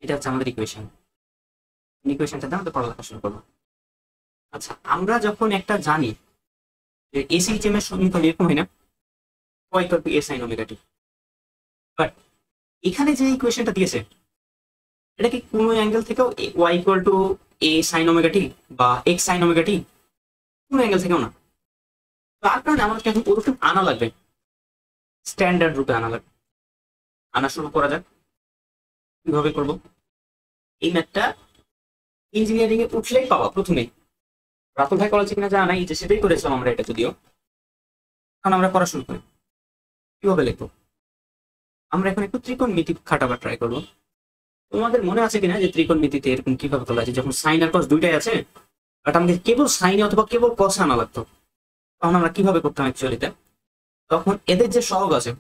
এটা হচ্ছে আমাদের ইকুয়েশন। ইকুয়েশনটাতে আমাদের পড়ালেখা শুরু করবো। আচ্ছা, আমরা যখন একটা জানি যে এসএইচএম এর সমীকরণ এরকম হয় না, y equal to a sin omega t, but এখানে যে ইকুয়েশনটা দিয়েছে, এটা কি কোনো অ্যাঙ্গেল থেকেও y equal to a sin omega t বা x sin ওমেগা t, কোনো অ্যাঙ্গেল থেকেও না। তার কারণে আমাদেরকে এখন ওরকম আনা লাগবে, স্ট্যান্ডার্ড রূপে আনা লাগবে। আনা শুরু করা যাক। কিভাবে করব? এই ম্যাথটা ইঞ্জিনিয়ারিং এ উঠলেই পাওয়া প্রথমেই, রাতুল ভাই কলেজে কিনা জানা নাই, যে সেটাই করেছিলাম আমরা এটা, যদিও। এখন আমরা পড়া শুরু করি। কিভাবে লিখবো? আমরা এখন একটু ত্রিকোণমিতি খাটাবার ট্রাই করবো। তোমাদের মনে আছে কিনা যে ত্রিকোণমিতিতে এরকম কিভাবে তোলা আছে, যখন সাইন আর কস দুইটাই আছে, বাট আমাকে কেবল সাইনে অথবা কেবল কসে আনা লাগতো, তখন আমরা কিভাবে করতাম অ্যাকচুয়ালিতে? তখন এদের যে সহগ আছে,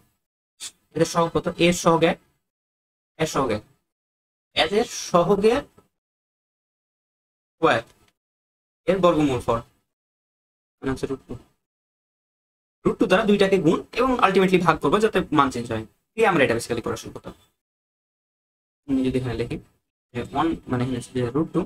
এদের সহগ কত? এর সহগ 1, এর সহগ 1, এদের সহগের স্কয়ার, এর বর্গমূল 4, মানে হচ্ছে √2। √2 দ্বারা দুইটাকে গুণ এবং আলটিমেটলি ভাগ করবো, যাতে মান চেঞ্জ হয়। এই আমরা এটা বেসিক্যালি করা শুরু করতাম। আমি যদি এখানে লিখি যে 1 মানে হচ্ছে যে √2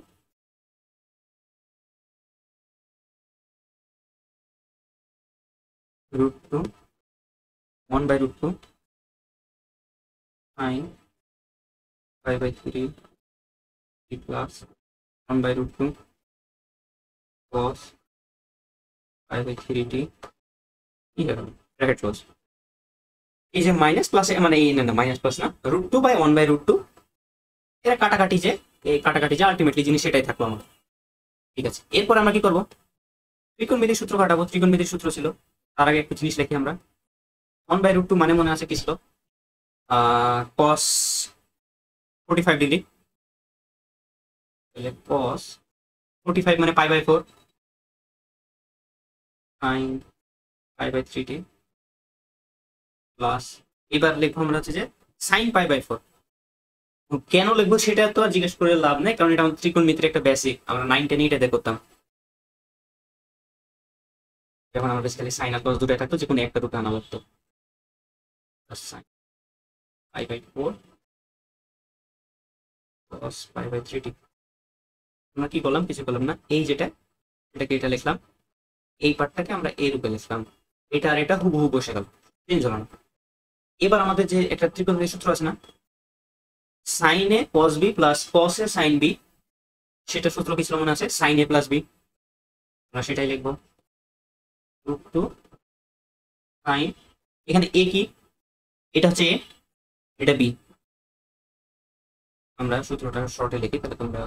1/√2 sin π/3 প্লাস 1/√2 cos π/3t কি হবে ব্র্যাকেট ক্লোজ। এই যে মাইনাস প্লাস মানে এই না মাইনাস প্লাস না √2/1/√2 এরা কাটাকাটি যে এই কাটাকাটি যে আলটিমেটলি জিনিস সেটাই থাকলো আমার। ঠিক আছে, এরপর আমরা কি করবো ত্রিকোণমিতির সূত্র কাটাবো। ত্রিকোণমিতির সূত্র ছিল তার আগে একটু জিনিস লিখি আমরা। 1/√2 মানে মনে আছে কি ছিল cos 45 ডিগ্রি, তাহলে cos 45 মানে π/4 sin π/3t প্লাস এবার লিখবো আমরা হচ্ছে যে sin π/4। কেন লিখবো সেটা তো আর জিজ্ঞেস করে লাভ নাই, কারণ এটা আমাদের ত্রিকোণমিতির একটা বেসিক, আমরা 9 10 এটাতে করতাম। যখন আমরা বেসিক্যালি সাইন আর কস দুটোই থাকতো, যে কোনো একটা দুটো আনা লাগতো। sin π/4 cos π/3t। আমরা কি করলাম, কিছু করলাম না, এই যেটা এটাকে এটা লিখলাম, এই পার্টটাকে আমরা এই রূপে লিখলাম, এটা আর এটা হুবহু বসে গেল, চেঞ্জ হলো না। এবার আমাদের যে একটা ত্রিকোণমিতির সূত্র আছে না, sin a cos b plus cos a sin b, সেটা সূত্র কি ছিল মনে আছে, sin a প্লাস b, আমরা সেটাই লিখবো √2 sin, এখানে a কি, এটা হচ্ছে a, এটা b। আমরা সূত্রটা শর্টে লিখি, তাহলে তোমরা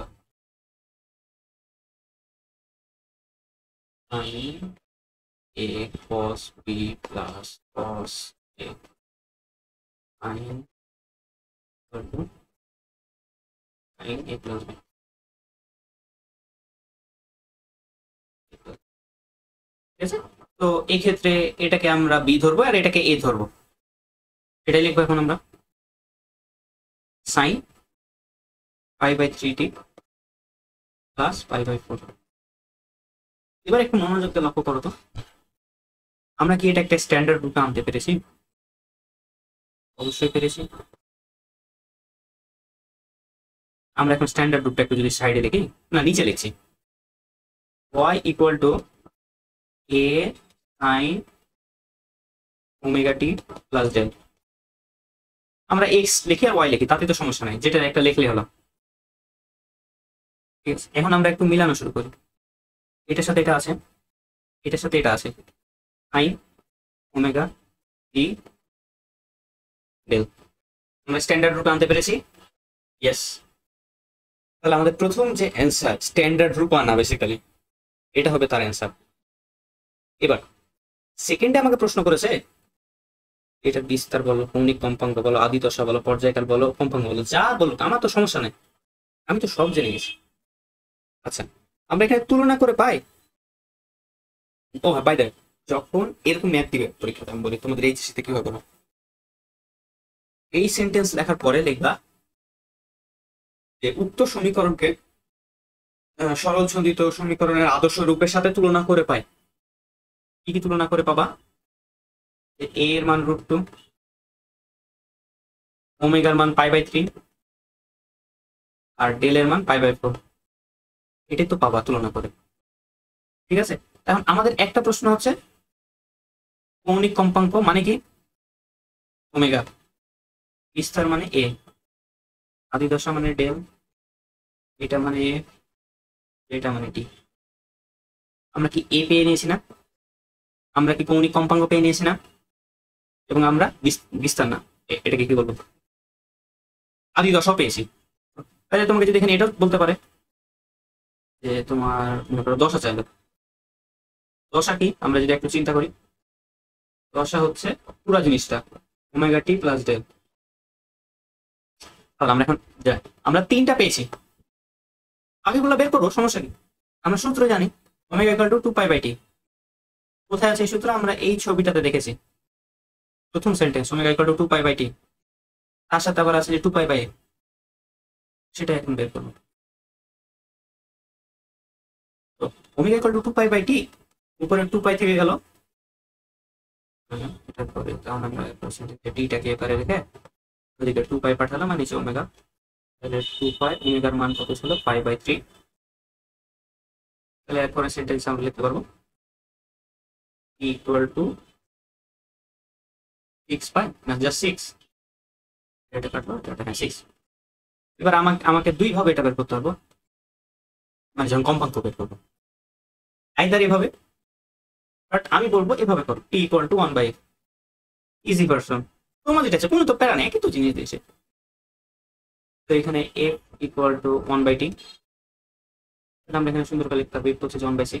sin a cos b plus cos a sin sin a plus b। ঠিক আছে, তো এই ক্ষেত্রে এটাকে আমরা বি ধরবো আর এটাকে এ ধরবো, এটাই লিখবো এখন আমরা sin π/3t প্লাস π/4। এবার একটু মনোযোগ দিয়ে লক্ষ্য করো তো, আমরা কি এটা একটা স্ট্যান্ডার্ড রূপে আনতে পেরেছি? অবশ্যই পেরেছি। আমরা এখন স্ট্যান্ডার্ড রূপটা একটু যদি সাইডে লিখি, না নিচে লিখছি, y equal to a sin ω t plus del. আমরা x লিখি আর y লিখি, তাতে তো সমস্যা নাই, যেটা একটা লিখলে হলো। ঠিক আছে, এখন আমরা একটু মিলানো শুরু করি, এটার সাথে এটা আছে, এটার সাথে এটা আছে, sin ω t ডেল। আমরা স্ট্যান্ডার্ড রূপে আনতে পেরেছি, ইয়েস। তাহলে আমাদের প্রথম যে অ্যান্সার স্ট্যান্ডার্ড রূপ আনা, বেসিক্যালি এটা হবে তার অ্যান্সার। এবার সেকেন্ডে আমাকে প্রশ্ন করেছে এটা বিস্তার বলো, কৌণিক কম্পাঙ্ক বলো, আদি দশা বলো, পর্যায়কাল বলো, কম্পাঙ্ক বলো, যা বলো, আমার তো সমস্যা নেই, আমি তো সব জেনে গেছি। আচ্ছা, আমরা এখানে তুলনা করে পাই। ও হ্যাঁ, বাই দ্য ওয়ে, যখন এরকম ম্যাথ দিবে পরীক্ষাতে, আমি বলি তোমাদের এইচএসসিতে কি হবে না, এই সেন্টেন্স লেখার পরে লিখবা যে উক্ত সমীকরণকে সরল ছন্দিত সমীকরণের আদর্শ রূপের সাথে তুলনা করে পাই। কি কি তুলনা করে পাবা, এ এর মান √2, ওমেগার মান π/3 আর ডেল এর মান π/4, এটাই তো পাবা তুলনা করে। ঠিক আছে, এখন আমাদের একটা প্রশ্ন হচ্ছে কৌণিক কম্পাঙ্ক মানে কি, ওমেগা, বিস্তার মানে এ, আদি দশা মানে ডেল, এটা মানে এ, এটা মানে টি। আমরা কি এ পেয়ে নিয়েছি না, আমরা কি কৌণিক কম্পাঙ্ক পেয়ে নিয়েছি না, এবং আমরা বিস্তার না এটাকে কি বলবো, আদি দশাও পেয়েছি। তাহলে তোমাকে যদি এখানে এটাও বলতে পারে যে তোমার মনে করো দশা চাইলো, দশা কি আমরা যদি একটু চিন্তা করি, দশা হচ্ছে পুরো জিনিসটা ওমেগা টি প্লাস ডেল। তাহলে আমরা এখন আমরা তিনটা পেয়েছি, আগেগুলো বের করবো, সমস্যা কি, আমরা সূত্র জানি ওমেগা ইকুয়াল টু 2π/t। কোথায় আছে এই সূত্র, আমরা এই ছবিটাতে দেখেছি, প্রথম sentence omega equal to 2π/t, তার সাথে আবার আছে যে 2π/a, সেটা এখন বের করবো। তো ওমেগা ইকুয়াল টু 2π/t, উপরে 2π থেকে গেল, তারপরে আমরা টিটাকে এপারে রেখে ওদিকে 2π পাঠালাম আর নিচে ওমেগা, তাহলে 2π, ওমেগার মান কত ছিল π/3। তাহলে এরপরে সেন্টেন্স আমরা লিখতে পারবো ইকুয়াল টু 6π, না জাস্ট 6, এটা কাটবো, এটা 6 এবার আমাকে আমাকে দুই ভাবে এটা বের করতে হবে, মানে যখন কম্পাঙ্ক বের করবো, আইদার এভাবে, বাট আমি বলবো এভাবে করো, T equal to 1/f, easy version. তোমার যেটা আছে কোনো তো প্যারা নেই, একই তো জিনিস দিয়েছে। তো এখানে এফ ইকুয়াল টু 1/t, আমরা এখানে সুন্দর করে লিখতে হবে, হচ্ছে 1/c,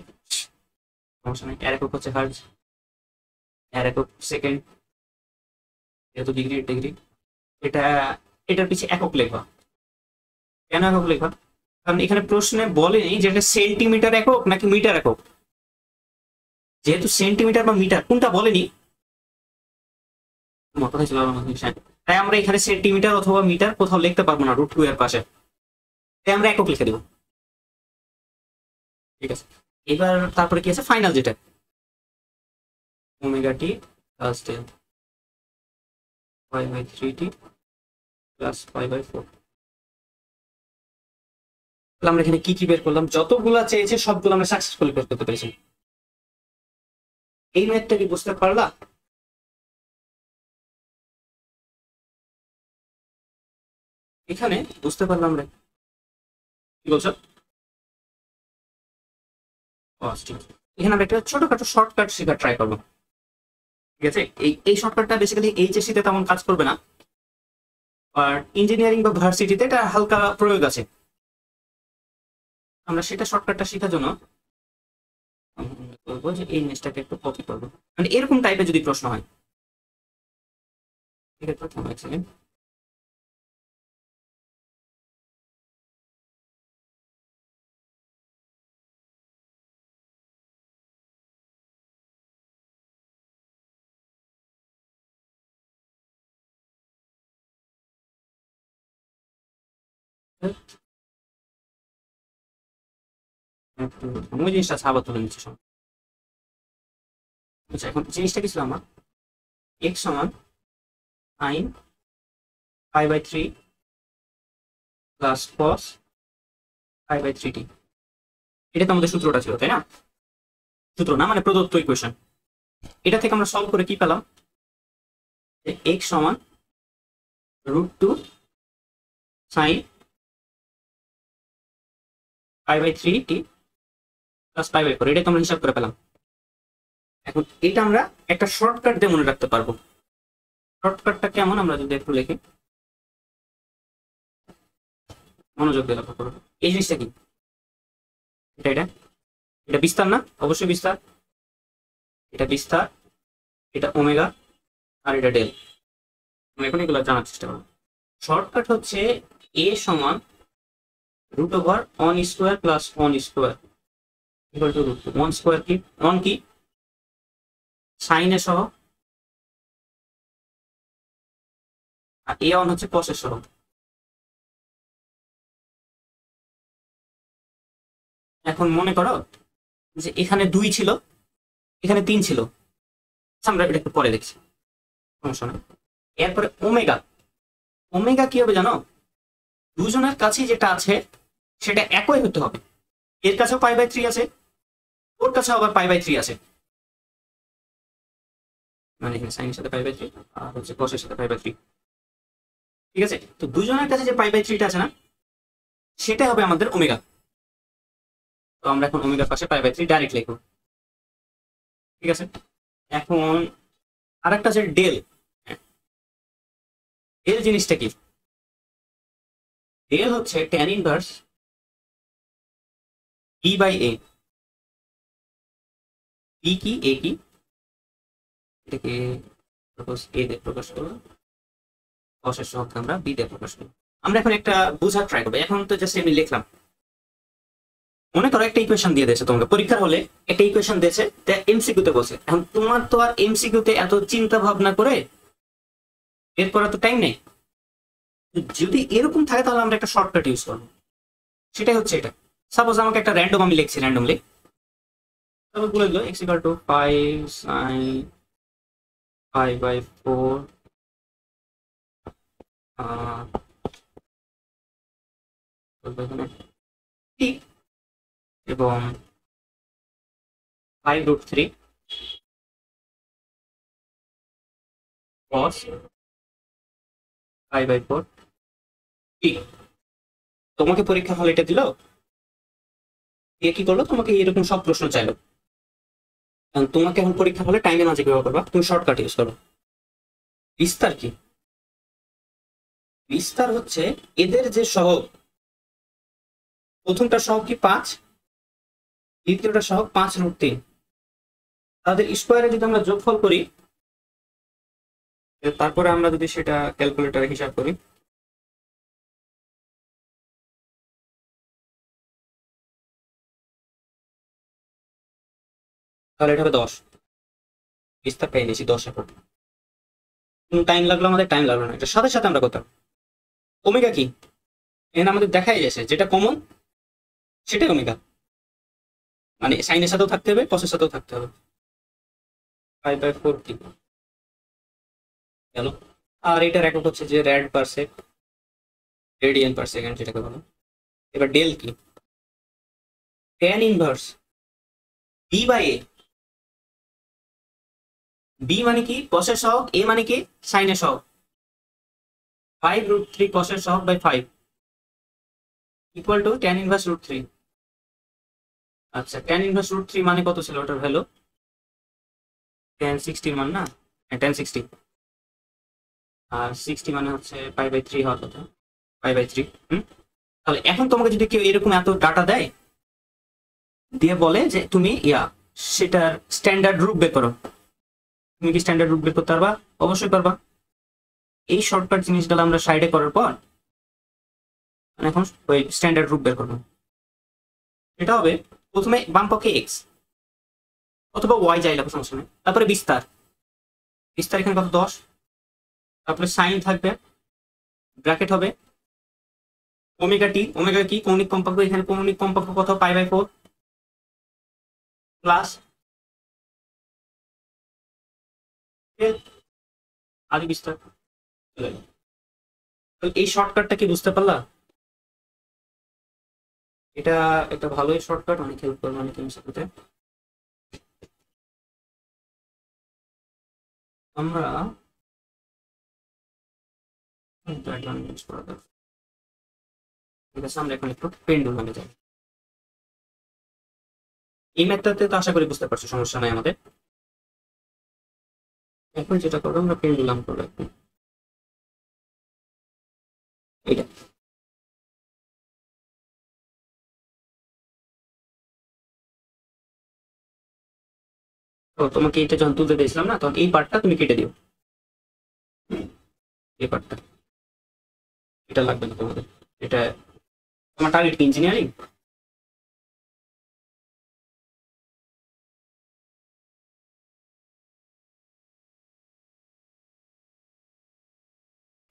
সমস্যা নেই। এর একক হচ্ছে হার্জ, এর একক সেকেন্ড, যেহেতু ডিগ্রি ডিগ্রি, এটা এটার পিছিয়ে একক লেখা। কেন একক লেখা? কারণ এখানে প্রশ্নে বলেনি যে এটা সেন্টিমিটার একক নাকি মিটার একক, যেহেতু সেন্টিমিটার বা মিটার কোনটা বলেনি, কোথায় ছিল তাই আমরা এখানে সেন্টিমিটার অথবা মিটার কোথাও লিখতে পারবো না √2 এর পাশে, তাই আমরা একক লিখে দেবো। ঠিক আছে, এবার তারপরে কি আছে ফাইনাল যেটা, omega t plus 10 π/3t plus π/4। তাহলে আমরা এখানে কি কি বের করলাম, যতগুলা চেয়েছে সবগুলো আমরা সাকসেসফুলি বের করতে পেরেছি। এই ম্যাথটা কি বুঝতে পারলা? এখানে বুঝতে পারলাম রে, কি বলছো? এখানে আমরা একটা ছোটখাটো শর্টকাট শেখার ট্রাই করবো। ঠিক আছে, এই শর্টকাটটা বেসিক্যালি এইচএসসি তে তেমন কাজ করবে না, আর ইঞ্জিনিয়ারিং বা ভার্সিটিতে এটা হালকা প্রয়োগ আছে। আমরা সেটা শর্টকাটটা শেখার জন্য করবো যে এই জিনিসটাকে একটু কপি করবো, মানে এরকম টাইপের যদি প্রশ্ন হয়। ঠিক আছে, এক সেকেন্ড। ওই জিনিসটা ছাবা তুলে নিচ্ছে সব। আচ্ছা, এখন জিনিসটা কি ছিল আমার, এক্স সমান সাইন π/3 প্লাস কস π/3t, এটা তো আমাদের সূত্রটা ছিল তাই না? সূত্র না মানে প্রদত্ত ইকুয়েশন। এটা থেকে আমরা সলভ করে কি পেলাম, এক্স সমান √2 সাইন π/3t প্লাস π/4, এটা তো আমরা হিসাব করে পেলাম। এখন এটা আমরা একটা শর্টকাট দিয়ে মনে রাখতে পারবো। শর্টকাটটা কেমন আমরা যদি একটু লিখি, মনোযোগ দিয়ে লক্ষ্য করো। এই জিনিসটা কি, এটা এটা এটা বিস্তার না, অবশ্যই বিস্তার, এটা বিস্তার, এটা ওমেগা, আর এটা ডেল। আমি এখন এগুলো জানার চেষ্টা করবো। শর্টকাট হচ্ছে এ সমান √1² প্লাস 1² ইকুয়াল টু √2। 1² কি, 1 কি সাইনে সহ, আর a1 হচ্ছে কসের সহ। এখন মনে করো যে এখানে 2 ছিল, এখানে 3 ছিল, আমরা এটা একটু পরে দেখছি, সমস্যা নেই। এরপরে ওমেগা, ওমেগা কি হবে জানো, দুজনের কাছে যেটা আছে সেটা একই হতে হবে। এর কাছেও π/3 আছে, ওর কাছে আবার π/3 আছে, মানে এখানে সাইনের সাথে π/3 আর হচ্ছে কসের সাথে π/3। ঠিক আছে, তো দুজনের কাছে যে π/3টা আছে না, সেটা হবে আমাদের ওমেগা। তো আমরা এখন ওমেগার পাশে π/3 ডাইরেক্ট লিখবো। ঠিক আছে, এখন আরেকটা আছে ডেল। ডেল জিনিসটা কি, ডেল হচ্ছে tan ইনভার্স b/a। বি কি এ কি, এটাকে এ দিয়ে প্রকাশ করবো, কসের সহগকে আমরা বি দিয়ে প্রকাশ করবো। আমরা এখন একটা বোঝার ট্রাই করবো। এখন তো জাস্ট আমি লিখলাম, মনে করো একটা ইকুয়েশন দিয়ে দিয়েছে তোমাকে পরীক্ষার হলে, একটা ইকুয়েশন দিয়েছে এমসিকিউ তে বলছে। এখন তোমার তো আর এমসিকিউ তে এত চিন্তা ভাবনা করে বের করার তো টাইম নেই। যদি এরকম থাকে তাহলে আমরা একটা শর্টকাট ইউজ করবো, সেটাই হচ্ছে এটা। সাপোজ আমাকে একটা র্যান্ডম আমি লিখছি র্যান্ডমলি, তারপর বলে দিল x = 5 sin π/4 এবং 5√3 cos π/4 t। তোমাকে পরীক্ষা হলে এটা দিল, এ কি করলো, তোমাকে এরকম সব প্রশ্ন চাইলো। কারণ তোমাকে এখন পরীক্ষা হলে টাইমের মাঝে কিভাবে করবা, তুমি শর্টকাট ইউজ করো। বিস্তার কি? বিস্তার হচ্ছে এদের যে সহগ, প্রথমটা সহগ কি 5, দ্বিতীয়টা সহগ 5√3, তাদের স্কোয়ারে যদি আমরা যোগফল করি, তারপরে আমরা যদি সেটা ক্যালকুলেটরে হিসাব করি, তাহলে এটা হবে 10। বিস্তার পেয়ে নিয়েছি 10 এখন। টাইম লাগলো, আমাদের টাইম লাগলো না, এটা সাথে সাথে আমরা করতাম। ওমেগা কি? এখানে আমাদের দেখাই যাচ্ছে যেটা কমন সেটাই ওমেগা, মানে সাইনের সাথেও থাকতে হবে, কসের সাথেও থাকতে হবে। 5/4 কি গেল। আর এটার একক হচ্ছে যে র্যাড পার সেক, রেডিয়ান পার সেকেন্ড যেটাকে বলো। এবার ডেল কি? Tan inverse B by A. B মানে কি? কসের সহগ, এ মানে কি? সাইনের সহগ। 5√3 কসের সহগ by 5 equal to tan inverse √3। আচ্ছা, ট্যান ইনভার্স √3 মানে কত ছিল ওটার ভ্যালু? ট্যান 60 মান না, ট্যান 60, আর 60 মানে হচ্ছে 5/3 হওয়ার কথা, 5/3। তাহলে এখন তোমাকে যদি কেউ এরকম এত ডাটা দেয়, দিয়ে বলে যে তুমি সেটার স্ট্যান্ডার্ড রূপ বের করো, তুমি কি স্ট্যান্ডার্ড রূপ বের করতে পারবা? অবশ্যই পারবা। এই শর্টকাট জিনিসগুলো আমরা সাইডে করার পর এখন ওই স্ট্যান্ডার্ড রূপ বের করবো। এটা হবে প্রথমে বাম পক্ষে এক্স অথবা ওয়াই যাই লাগবে, সমস্যা নেই। তারপরে বিস্তার, বিস্তার এখানে কত 10, তারপরে সাইন থাকবে, ব্র্যাকেট হবে ওমেগা টি। ওমেগা কি? কৌণিক কম্পাঙ্ক। এখানে কৌণিক কম্পাঙ্ক কত? π/4 প্লাস আদি বিস্তার। এই শর্টকাটটা কি বুঝতে পারলা? এটা একটা ভালোই শর্টকাট, অনেক হেল্প করবে অনেক সাথে। আমরা আমরা এখন একটু পেন্ডুলামে যাই। এই ম্যাথটাতে তো আশা করি বুঝতে পারছো, সমস্যা নাই আমাদের। এখন যেটা করবো আমরা পেন্ডুলাম করবো এখন। এইটা তো তোমাকে এটা যখন তুলতে দিয়েছিলাম না, তখন এই পার্টটা তুমি কেটে দিও, এই পার্টটা। এটা লাগবে না তোমাদের। এটা তোমার টার্গেট কি? ইঞ্জিনিয়ারিং?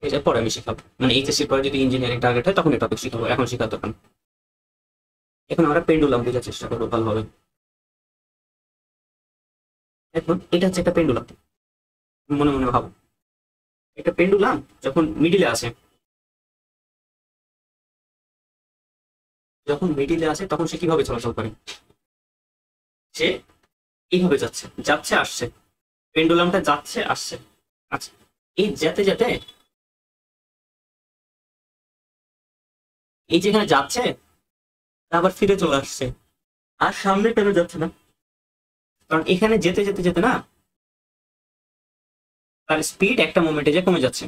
এটা পরে আমি শিখাবো, মানে এইচএসসির পরে যদি ইঞ্জিনিয়ারিং টার্গেট হয় তখন এটা শিখাবো, এখন শেখার দরকার। এখন আমরা পেন্ডুলাম বোঝার চেষ্টা করবো ভালোভাবে। এখন এটা হচ্ছে একটা পেন্ডুলাম, মনে মনে ভাবো। একটা পেন্ডুলাম যখন মিডিলে আসে, যখন মিডিলে আসে তখন সে কিভাবে চলাচল করে? সে এইভাবে যাচ্ছে, যাচ্ছে আসছে, পেন্ডুলামটা যাচ্ছে আসছে। আচ্ছা, এই যেতে যেতে এই যেখানে যাচ্ছে আবার ফিরে চলে আসছে, আর সামনে কেন যাচ্ছে না? কারণ এখানে যেতে যেতে যেতে না তার স্পিড একটা মোমেন্টে যে কমে যাচ্ছে,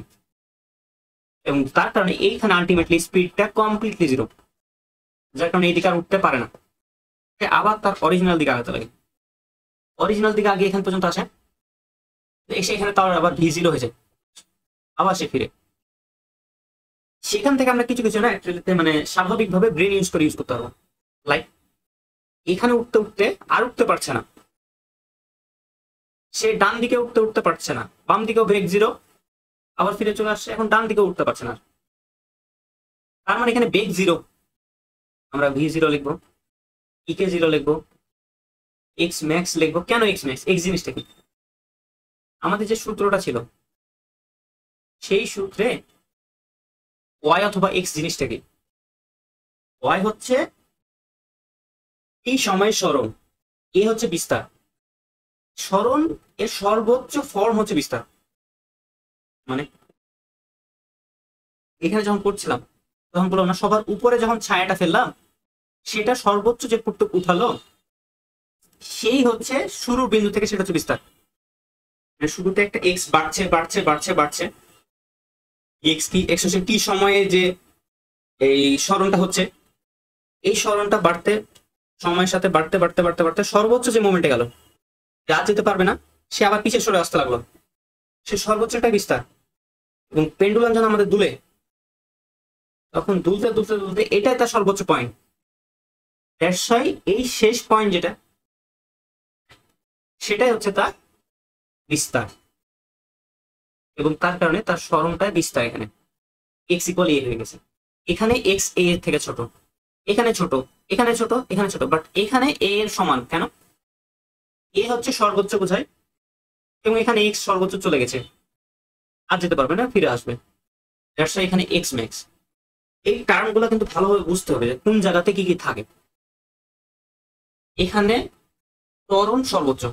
এবং তার কারণে এইখানে আলটিমেটলি স্পিডটা কমপ্লিটলি জিরো, যার কারণে এই দিকে আর উঠতে পারে না, সে আবার তার অরিজিনাল দিকে আগাতে লাগে। অরিজিনাল দিকে আগে এখান পর্যন্ত আসে, এসে এখানে তার আবার V0 হয়ে যায়, আবার সে ফিরে। সেখান থেকে আমরা কিছু কিছু না অ্যাকচুয়ালি মানে স্বাভাবিকভাবে ব্রেন ইউজ করতে পারবো। লাইক এখানে উঠতে উঠতে আর উঠতে পারছে না, সে ডান দিকে উঠতে উঠতে পারছে না, বাম দিকেও ব্রেক জিরো, আবার ফিরে চলে আসছে, এখন ডান দিকেও উঠতে পারছে না। তার মানে এখানে বেগ জিরো, আমরা V0 লিখবো, EK0 লিখবো, এক্স ম্যাক্স লিখবো। কেন এক্স ম্যাক্স? এক্স জিনিসটা কি? আমাদের যে সূত্রটা ছিল সেই সূত্রে ওয়াই অথবা এক্স জিনিসটা কি? ওয়াই হচ্ছে এই সময়ের সরণ, এ হচ্ছে বিস্তার। সরণ এর সর্বোচ্চ ফর্ম হচ্ছে বিস্তার। মানে এখানে যখন করছিলাম তখন বললাম না, সবার উপরে যখন ছায়াটা ফেললাম সেটা সর্বোচ্চ যে কতটুকু উঠালো সেই হচ্ছে শুরুর বিন্দু থেকে, সেটা হচ্ছে বিস্তার। মানে শুরুতে একটা এক্স বাড়ছে বাড়ছে বাড়ছে বাড়ছে, এক্স কি এক্স হচ্ছে টি সময়ে যে এই সরণটা হচ্ছে, এই সরণটা বাড়তে সময়ের সাথে বাড়তে বাড়তে বাড়তে বাড়তে সর্বোচ্চ যে মোমেন্টে গেল, যা যেতে পারবে না সে আবার পিছিয়ে সরে আসতে লাগলো, সে সর্বোচ্চটা বিস্তার। এবং পেন্ডুলাম যখন আমাদের দুলে, তখন দুলতে দুলতে দুলতে এটাই তার সর্বোচ্চ পয়েন্ট। এই শেষ পয়েন্ট যেটা, সেটাই হচ্ছে তার বিস্তার। এবং তার কারণে তার সরণটা বিস্তার। এখানে এক্স ইকুয়াল এ হয়ে গেছে। এখানে এক্স এ এর থেকে ছোট, এখানে ছোট, এখানে ছোট, এখানে ছোট, বাট এখানে এ এর সমান। কেন? এ হচ্ছে সর্বোচ্চ বোঝায়, এবং এখানে এক্স সর্বোচ্চ চলে গেছে, আর যেতে পারবে না, ফিরে আসবে। এখানে এক্স ম্যাক্স। এই টার্ম গুলো কিন্তু ভালোভাবে বুঝতে হবে কোন জায়গাতে কি কি থাকে। এখানে ত্বরণ সর্বোচ্চ,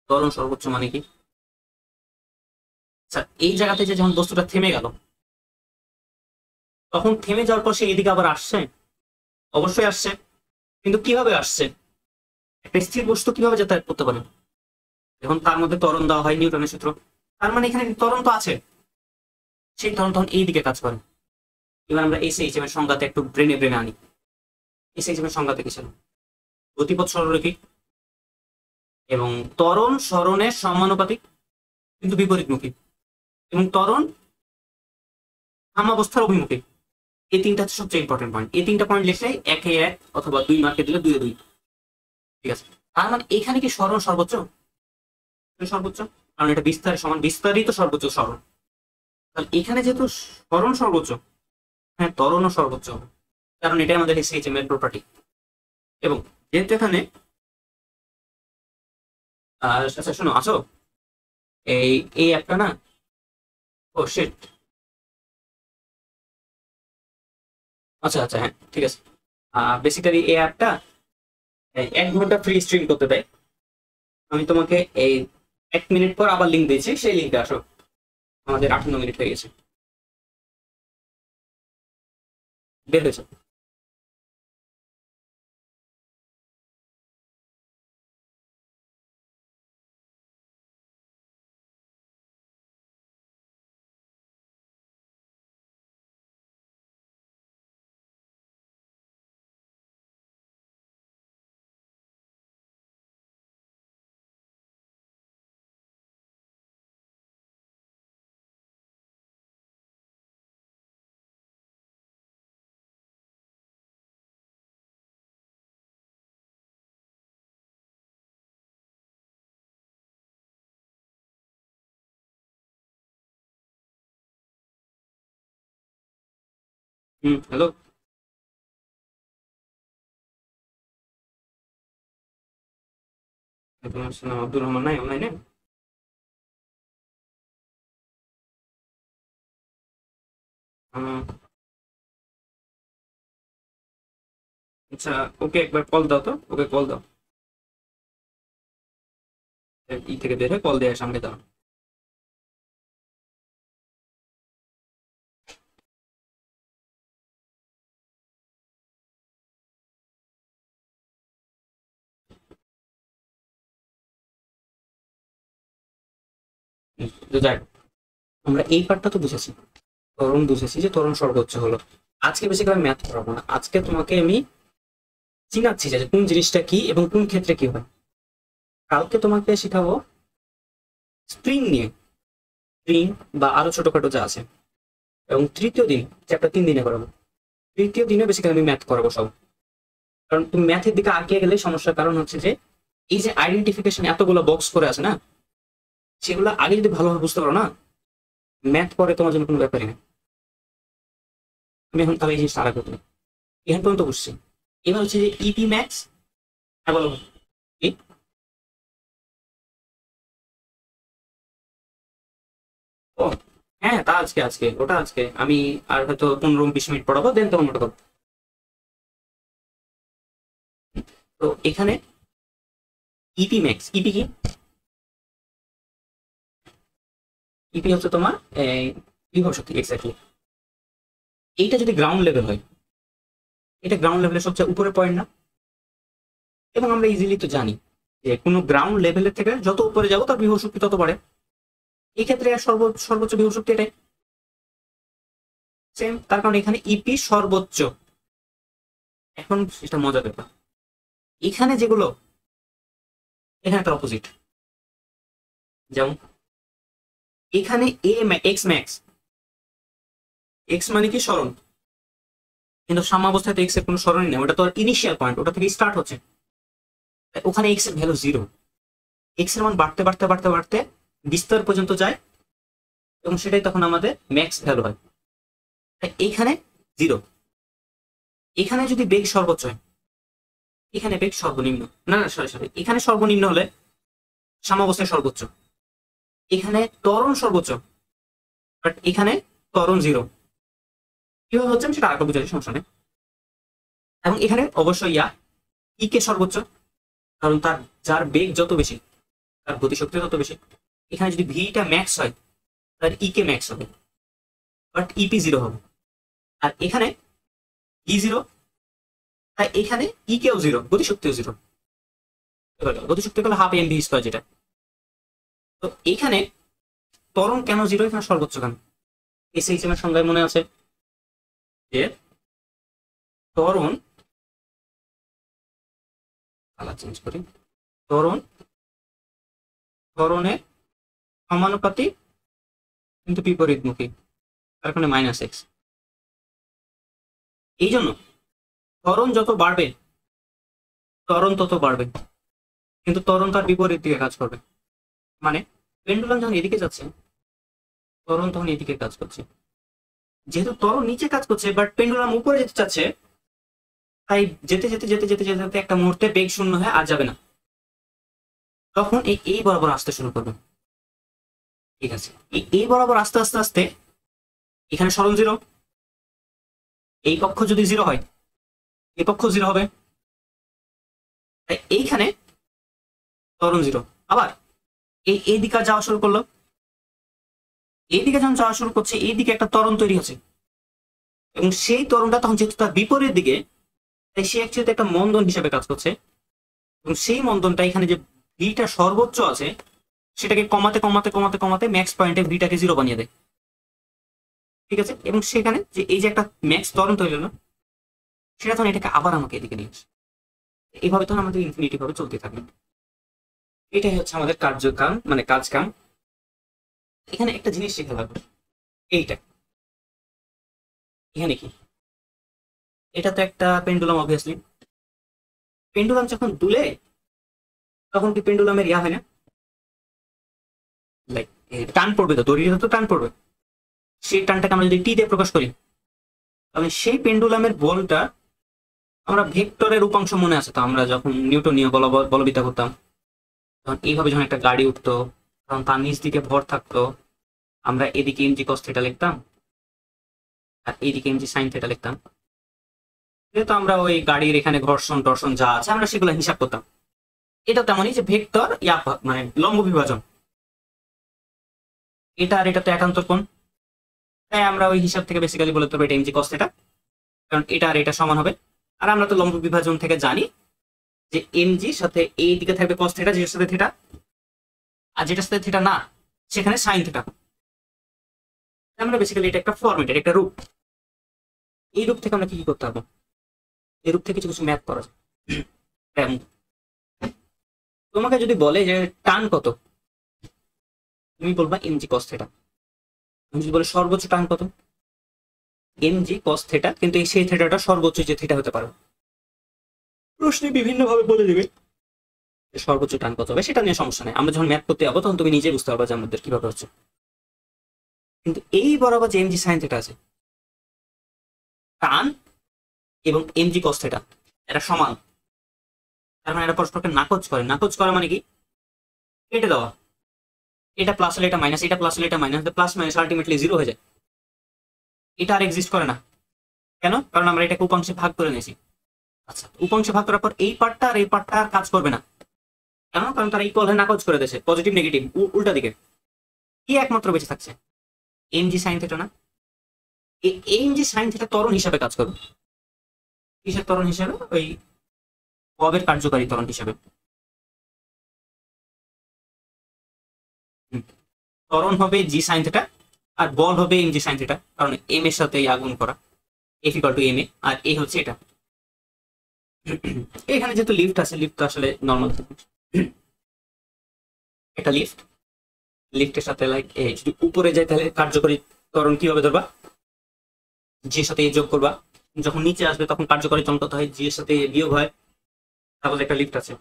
ত্বরণ সর্বোচ্চ মানে কি? আচ্ছা, এই জায়গাতে যে যখন বস্তুটা থেমে গেল, তখন থেমে যাওয়ার পর সে এদিকে আবার আসছে, অবশ্যই আসছে, কিন্তু কিভাবে আসছে? একটা স্থির বস্তু কিভাবে যাতায়াত করতে পারে যখন তার মধ্যে ত্বরণ দেওয়া হয় নিউটনের সূত্র? তার মানে এখানে ত্বরণ তো আছে, সেই ত্বরণ তখন এই দিকে কাজ করে। এবার আমরা এসএইচএম এর সংজ্ঞাতে একটু ব্রেনে ব্রেনে আনি। এসএইচএম এর সংজ্ঞাতে কি ছিল? গতিপথ সরলরৈখিক এবং ত্বরণ সরণের সমানুপাতিক কিন্তু বিপরীতমুখী, এবং ত্বরণ সাম্যাবস্থার অভিমুখী। এই তিনটা হচ্ছে সবচেয়ে ইম্পর্টেন্ট পয়েন্ট। এই তিনটা পয়েন্ট লিখলে 1 অথবা 2 মার্কে দিলে 2 ঠিক আছে। তার মানে এখানে কি সরণ সর্বোচ্চ? সর্বোচ্চ, কারণ এটা বিস্তারের সমান, বিস্তারিত সর্বোচ্চ সরণ। তাহলে এখানে যেহেতু সরণ সর্বোচ্চ, হ্যাঁ ত্বরণও সর্বোচ্চ, কারণ এটাই আমাদের এসএইচএম এর প্রপার্টি। এবং যেহেতু এখানে আচ্ছা শোনো, আছো? এই অ্যাপটা না, ও শিট, আচ্ছা আচ্ছা, হ্যাঁ ঠিক আছে। বেসিক্যালি এই অ্যাপটা 1 ঘন্টা ফ্রি স্ট্রিম করতে দেয়। আমি তোমাকে এই 1 মিনিট পর আবার লিঙ্ক দিয়েছি, সেই লিঙ্কে আসো। আমাদের 58 মিনিট হয়ে গেছে, বের হয়েছে। হ্যালো। তোমার নাম আব্দুর রহমান নাই অনলাইনে? আচ্ছা, ওকে একবার কল দাও তো, ওকে কল দাও। ই থেকে বের হয়ে কল দেওয়ার সামনে দাও। তো যাই হোক, আমরা এই পার্টটা তো বুঝেছি, ত্বরণ বুঝেছি যে ত্বরণ সর্বোচ্চ হলো। আজকে বেসিক্যালি ম্যাথ করাবো না, আজকে তোমাকে আমি চিনাচ্ছি যে কোন জিনিসটা কি এবং কোন ক্ষেত্রে কি হয়। কালকে তোমাকে শেখাবো স্প্রিং নিয়ে, স্প্রিং বা আরো ছোটখাটো যা আছে। এবং তৃতীয় দিন, চ্যাপ্টার 3 দিনে করাবো, তৃতীয় দিনে বেসিক্যালি আমি ম্যাথ করাবো সব। কারণ তুমি ম্যাথের দিকে আগিয়ে গেলে সমস্যার কারণ হচ্ছে যে এই যে আইডেন্টিফিকেশন এতগুলো বক্স করে আছে না, সেগুলো আগে যদি ভালোভাবে বুঝতে পারো না, ম্যাথ পরে তোমার জন্য কোনো ব্যাপারই না। আমি এখন তাহলে এই জিনিসটা আলাদা করতে এখান পর্যন্ত বুঝছি। এবার হচ্ছে যে ইপি ম্যাক্স। হ্যাঁ বলো। কি? ও হ্যাঁ, তা আজকে আজকে ওটা আজকে আমি আর হয়তো 15-20 মিনিট পড়াবো, দেন তখন ওটা করবো। তো এখানে ইপি ম্যাক্স, ইপি কি? ইপি হচ্ছে তোমার বিভব শক্তি, এক্স্যাক্টলি। এইটা যদি গ্রাউন্ড লেভেল হয়, এটা গ্রাউন্ড লেভেলের সবচেয়ে উপরে পয়েন্ট না? এবং আমরা ইজিলি তো জানি যে কোনো গ্রাউন্ড লেভেলের থেকে যত উপরে যাবো তার বিভব শক্তি তত বাড়ে। এই ক্ষেত্রে সর্বোচ্চ বিভব শক্তি এটাই সেম, তার কারণ এখানে ইপি সর্বোচ্চ। এখন সেটা মজার ব্যাপার, এখানে যেগুলো এখানে তার অপোজিট। যেমন এখানে এক্স ম্যাক্স, এক্স মানে কি স্মরণ, কিন্তু সাম্যাবস্থায় তো এক্স এর কোনো স্মরণই নেই, ওটা তো ইনিশিয়াল পয়েন্ট, ওটা থেকে স্টার্ট হচ্ছে। ওখানে এক্স এর ভ্যালু 0, এক্স এর মান বাড়তে বাড়তে বাড়তে বাড়তে বিস্তার পর্যন্ত যায়, এবং সেটাই তখন আমাদের ম্যাক্স ভ্যালু হয়। এইখানে 0, এখানে যদি বেগ সর্বোচ্চ হয়, এখানে বেগ সর্বনিম্ন, না না সরি, এখানে সর্বনিম্ন হলে সাম্যাবস্থায় সর্বোচ্চ, এখানে ত্বরণ সর্বোচ্চ, বাট এখানে ত্বরণ 0। কিভাবে হচ্ছে সেটা আগে বুঝাচ্ছি, সমস্যা নেই। এবং এখানে অবশ্যই ই কে সর্বোচ্চ, কারণ তার যার বেগ যত বেশি তার গতিশক্তি তত বেশি। এখানে যদি ভিটা ম্যাক্স হয় তার ই কে ম্যাক্স হবে, বাট ইপি 0 হবে। আর এখানে ই 0, তাই এখানে ই কেও 0, গতিশক্তিও 0। গতিশক্তি হলো হাফ এম ভি স্কয়ার যেটা। তো এখানে ত্বরণ কেন 0, এখানে সর্বোচ্চ কেন? এসএইচএম এর সংজ্ঞায় মনে আছে যে ত্বরণ, কালার চেঞ্জ করি, ত্বরণের সমানুপাতিক কিন্তু বিপরীতমুখী, তার কারণে -x। এই জন্য ত্বরণ যত বাড়বে ত্বরণ তত বাড়বে, কিন্তু ত্বরণ তার বিপরীত দিকে কাজ করবে। মানে পেন্ডুলাম যখন এদিকে যাচ্ছে ত্বরণ তখন এদিকে কাজ করছে। যেহেতু ত্বরণ নিচে কাজ করছে বাট পেন্ডুলাম উপরে যেতে চাচ্ছে, তাই যেতে যেতে যেতে যেতে যেতে যেতে একটা মুহূর্তে বেগ শূন্য হয়ে আর যাবে না, তখন এই বরাবর আসতে শুরু করবে। ঠিক আছে, এই বরাবর আস্তে আস্তে আস্তে এখানে সরণ 0, এই পক্ষ যদি 0 হয় এই পক্ষ 0 হবে, তাই এইখানে ত্বরণ 0। আবার এই দিকে যাওয়া শুরু করলো, এই দিকে যখন যাওয়া শুরু করছে এই দিকে একটা ত্বরণ তৈরি হচ্ছে, এবং সেই ত্বরণটা তখন যেহেতু তার বিপরীত দিকে, তাই সে অ্যাকচুয়ালি একটা মন্দন হিসেবে কাজ করছে, এবং সেই মন্দনটা এখানে যে ভিটা সর্বোচ্চ আছে সেটাকে কমাতে কমাতে কমাতে কমাতে ম্যাক্স পয়েন্টে ভিটাকে 0 বানিয়ে দেয়। ঠিক আছে, এবং সেখানে যে এই যে একটা ম্যাক্স ত্বরণ তৈরি হলো, সেটা তখন এটাকে আবার আমাকে এদিকে নিয়ে আসে। এইভাবে তখন আমাদের ইনফিনিটি ভাবে চলতে থাকবে। এটাই হচ্ছে আমাদের কার্যকাম, মানে কাজ কাম। এখানে একটা জিনিস শেখা লাগবে, এইটা এখানে কি, এটা তো একটা পেন্ডুলাম। অবভিয়াসলি পেন্ডুলাম যখন দুলে তখন কি পেন্ডুলামের হয় না, লাইক টান পড়বে, তো দড়িতে তো টান পড়বে। সেই টানটাকে আমরা যদি টি দিয়ে প্রকাশ করি, তাহলে সেই পেন্ডুলামের বলটা আমরা ভেক্টরের উপাংশ মনে আছে তো, আমরা যখন নিউটনীয় বলবিদ্যা করতাম তখন এইভাবে যখন একটা গাড়ি উঠতো তখন তার নিচ দিকে ভর থাকতো, আমরা এদিকে এমজি কস থিটা লিখতাম আর এইদিকে এমজি সাইন থিটা লিখতাম। যেহেতু আমরা ওই গাড়ির এখানে ঘর্ষণ টর্ষণ যা আছে আমরা সেগুলো হিসাব করতাম। এটা তেমনই যে ভেক্টর মানে লম্ব বিভাজন, এটা আর এটা তো একান্তর কোণ, তাই আমরা ওই হিসাব থেকে বেসিক্যালি বলতে পারবো এটা এমজি কস থিটা, কারণ এটা আর এটা সমান হবে। আর আমরা তো লম্ব বিভাজন থেকে জানি যে এমজি সাথে এই দিকে থাকবে কস থিটা, যেটার সাথে থিটা, আর যেটার সাথে থিটা না সেখানে সাইন থিটা। আমরা বেসিক্যালি এটা একটা ফরম্যাট, এটা একটা রূপ। এই রূপ থেকে আমরা কি কি করতে পারবো, এই রূপ থেকে কিছু কিছু ম্যাথ করা যায়। তোমাকে যদি বলে যে টান কত, তুমি বলবা এমজি কস থিটা। তুমি যদি বলে সর্বোচ্চ টান কত, এমজি কস থিটা, কিন্তু এই সেই থিটাটা সর্বোচ্চ যে থিটা হতে পারে। প্রশ্নে বিভিন্ন ভাবে বলে দেবে সর্বোচ্চ টান কত হবে, সেটা নিয়ে সমস্যা নেই। আমরা যখন ম্যাথ করতে যাবো তখন তুমি নিজে বুঝতে পারবা যে আমাদের কিভাবে হচ্ছে। কিন্তু এই বরাবর যে এমজি সাইন থিটা আছে, টান এবং এমজি কস থিটা এটা সমান, তার মানে এটা পরস্পরকে নাকচ করে। নাকচ করা মানে কি, কেটে দেওয়া। এটা প্লাস হলে এটা মাইনাস, এটা প্লাস হলে এটা মাইনাস, প্লাস মাইনাস আলটিমেটলি 0 হয়ে যায়। এটা আর এক্সিস্ট করে না। কেন? কারণ আমরা এটাকে উপাংশে ভাগ করে নিয়েছি। আচ্ছা, উপাংশে ভাগ করার পর এই পার্টটা আর এই পার্টটা আর কাজ করবে না। কেন? কারণ তারা ইকুয়াল হয়ে নাকচ করে দিয়েছে, পজিটিভ নেগেটিভ উল্টা দিকে। কি একমাত্র বেঁচে থাকছে, এমজি সাইন থিটা না? এই যে সাইন থিটা ত্বরণ হিসাবে কাজ করবে, কিসের ত্বরণ হিসাবে? ওই ববের কার্যকারী ত্বরণ হিসাবে। ত্বরণ হবে জি সাইন থিটা, আর বল হবে এম জি সাইন থিটা, কারণ এম এর সাথে আগুন করা, F equal to M A, আর এ হচ্ছে এটা। এখানে যেহেতু লিফট আছে, লিফট তো আসলে নর্মাল একটা লিফট, লিফটের সাথে লাইক যদি উপরে যায় তাহলে কার্যকরী ত্বরণ কি হবে ধরবা, জি এর সাথে এ যোগ করবা, যখন নিচে আসবে তখন কার্যকরী ত্বরণ কত হয়, জি এর সাথে এ বিয়োগ হয়। তারপর একটা লিফট আছে,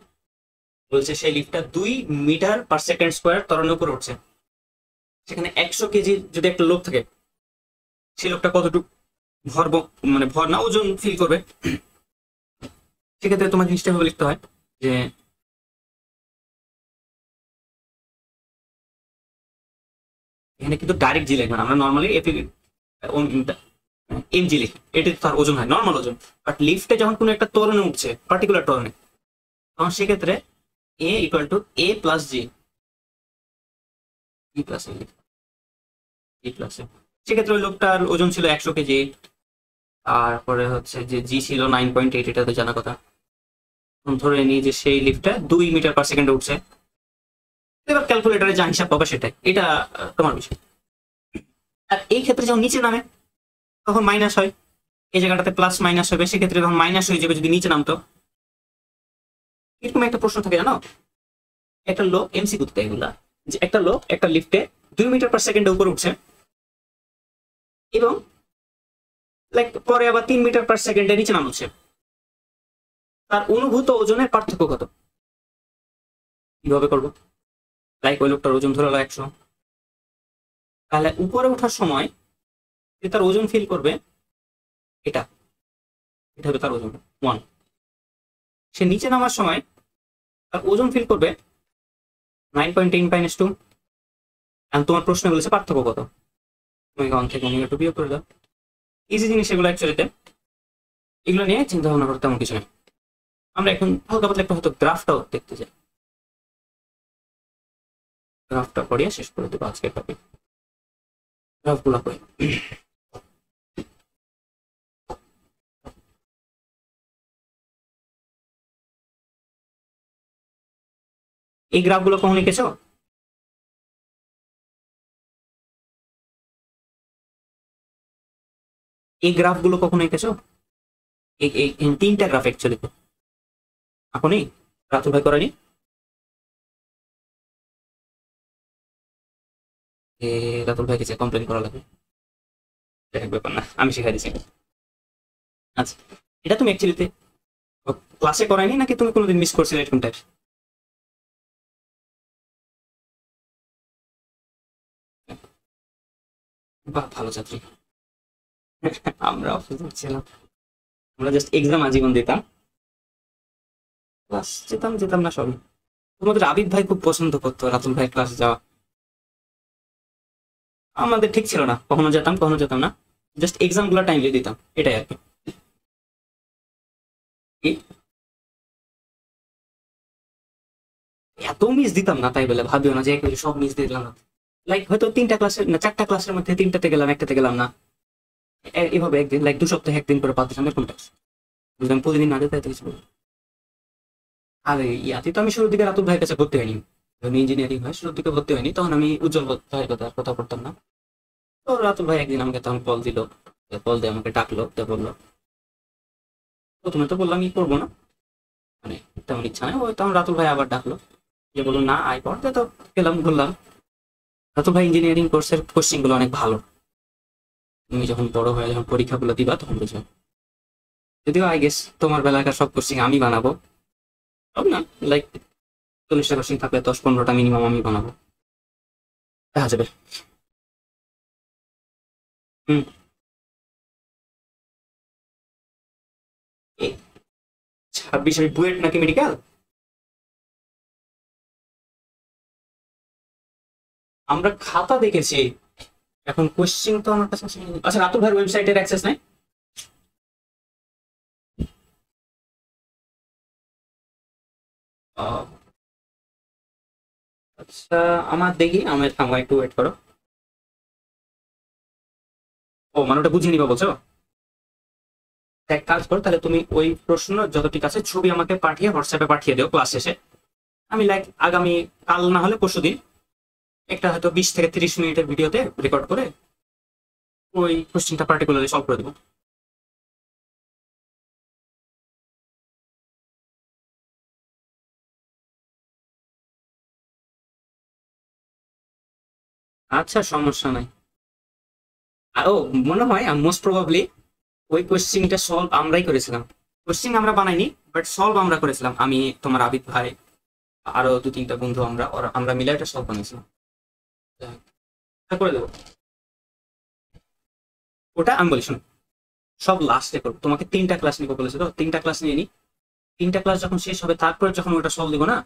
বলছে সেই লিফটটা 2 মিটার/সেকেন্ড স্কোয়ার ত্বরণের উপরে উঠছে। সেখানে 100 কেজি যদি একটা লোক থাকে, সেই লোকটা কতটুকু ভর মানে ভর না ওজন ফিল করবে। সেক্ষেত্রে তোমার জিনিসটা ভাবে লিখতে হয় যে এখানে কিন্তু ডাইরেক্ট জি লিখবে না, আমরা নর্মালি এম জি লিখি, এটা তার ওজন হয় নর্মাল ওজন। বাট লিফটে যখন কোনো একটা ত্বরণে উঠছে, পার্টিকুলার ত্বরণে, তখন সেক্ষেত্রে A equal to A plus G, E plus E plus A. সেক্ষেত্রে ওই লোকটার ওজন ছিল 100 কেজি, তারপরে হচ্ছে যে জি ছিল 9.8, এটা তো জানা কথা। ধরে নিই যে সেই লিফটটা 2 মিটার/সেকেন্ডে উঠছে। এবার ক্যালকুলেটারে যা হিসাব পাবে সেটাই, এটা তোমার বিষয়। আর এই ক্ষেত্রে যখন নিচে নামে তখন মাইনাস হয়, এই জায়গাটাতে প্লাস মাইনাস হবে, সেক্ষেত্রে তখন মাইনাস হয়ে যাবে যদি নিচে নামতো। এরকম একটা প্রশ্ন থাকে জানো, একটা লোক এমসিকিউ তে এগুলা, যে একটা লোক একটা লিফটে 2 মিটার/সেকেন্ডে উপরে উঠছে, এবং লাইক পরে আবার 3 মিটার/সেকেন্ডে নিচে নামছে, তার অনুভূত ওজনের পার্থক্য কত? কিভাবে করবো? লাইক ওই লোকটার ওজন ধরে হলো 100, তাহলে উপরে ওঠার সময় যে তার ওজন ফিল করবে, এটা এটা হবে তার ওজন 1। সে নিচে নামার সময় তার ওজন ফিল করবে 9.10 - 2। আর তোমার প্রশ্ন বলেছে পার্থক্য কত, তুমি 1 থেকে ওমেগা 2 বিয়োগ করে দাও। ইজি জিনিস এগুলো অ্যাকচুয়ালিতে, এগুলো নিয়ে চিন্তা ভাবনা করতে তেমন কিছু নেই। আমরা এখন হালকা পাতলা একটু হয়তো গ্রাফটাও দেখতে চাই, গ্রাফটা পড়িয়ে শেষ করে দেবো আজকের টপিক। গ্রাফগুলো কই, এই গ্রাফগুলো কখন লিখেছো? এই গ্রাফগুলো কখন এঁকেছো? এই 3টা গ্রাফ অ্যাকচুয়ালি তো এখনই রাতুল ভাই করেনি। রাতুল ভাই কিছু কমপ্লেন করা লাগবে, ব্যাপার না, আমি শিখাই দিচ্ছি। আচ্ছা, এটা তুমি অ্যাকচুয়ালিতে ক্লাসে করায়নি নাকি তুমি কোনোদিন মিস করছিলে এরকম টাইপ? বাহ, ভালো ছাত্রী। আমরা অফিসে ছিলাম, আমরা জাস্ট এক্সাম আজীবন দিতাম, ক্লাস যেতাম যেতাম না সবই। তোমাদের আবিদ ভাই খুব পছন্দ করতো রাতুল ভাই ক্লাস যাওয়া, আমাদের ঠিক ছিল না, কখনো যেতাম কখনো যেতাম না, জাস্ট এক্সাম গুলো টাইমলি দিতাম, এটাই আর কি। কি? এত মিস দিতাম না তাই বলে ভাবিও না যে একেবারে সব মিস দিয়ে দিলাম না। লাইক হয়তো 3টা ক্লাসের না 4টা ক্লাসের মধ্যে 3টাতে গেলাম, একটাতে গেলাম না, এভাবে একদিন লাইক 2 সপ্তাহে একদিন করে 5 দিন এরকম টাইপ। বুঝলাম প্রতিদিন না যেতে কিছু বলবো। আরে ইয়াতে তো আমি শুরুর দিকে রাতুল ভাইয়ের কাছে ভর্তি হয়নি, যখন ইঞ্জিনিয়ারিং হয় শুরুর দিকে ভর্তি হয়নি, তখন আমি উজ্জ্বল ভাইয়ের কথা পড়তাম না। তো রাতুল ভাই একদিন আমাকে তখন কল দিল, কল দিয়ে আমাকে ডাকলো, তো বললো, প্রথমে তো বললাম ই করবো না, মানে তেমন ইচ্ছা নেই। ওই তখন রাতুল ভাই আবার ডাকলো, যে বললো না আয় পড়তে, তো গেলাম ঘুরলাম। রাতুল ভাই ইঞ্জিনিয়ারিং কোর্সের কোশ্চিন গুলো অনেক ভালো, তুমি যখন বড় হয়ে যখন পরীক্ষাগুলো দিবা তখন বুঝবে। যদিও আই গেস তোমার বেলাকার সব কোশ্চিন আমি বানাবো, সব না, লাইক 40টা কোশ্চিন থাকলে 10-15টা মিনিমাম আমি বানাবো, দেখা যাবে। হুম। 26 আমি বুয়েট নাকি মেডিকেল, আমরা খাতা দেখেছি, এখন কোশ্চিন তো আমার কাছে আসেনি। আচ্ছা, রাতুল ভাইয়ের ওয়েবসাইটের অ্যাক্সেস নাই? আহ, আচ্ছা, আমার দেখি, আমার থামা একটু ওয়েট করো। ও মানে ওটা বুঝিয়ে নিবা বলছো? এক কাজ করো তাহলে, তুমি ওই প্রশ্ন যতটুকু আছে ছবি আমাকে পাঠিয়ে হোয়াটসঅ্যাপে পাঠিয়ে দিও ক্লাস শেষে। আমি লাইক আগামী কাল না হলে পরশু দিন একটা হয়তো 20 থেকে 30 মিনিটের ভিডিওতে রেকর্ড করে ওই কোশ্চেনটা পার্টিকুলারলি সলভ করে দেবো। আচ্ছা, সমস্যা নাই। আর ও মনে হয় মোস্ট প্রবাবলি ওই কোশ্চেনটা সলভ আমরাই করেছিলাম। কোশ্চেন আমরা বানাইনি, বাট সলভ আমরা করেছিলাম। আমি, তোমার আবিদ ভাই, আরো 2-3টা বন্ধু, আমরা মিলে একটা সলভ বানিয়েছিলাম। করে দেবো ওটা। আমি বলি শোনো, সব লাস্টে করবো। তোমাকে 3টা ক্লাস নিবো বলেছে, তো 3টা ক্লাস নিয়ে নি। 3টা ক্লাস যখন শেষ হবে তারপরে যখন ওটা সলভ দিব না,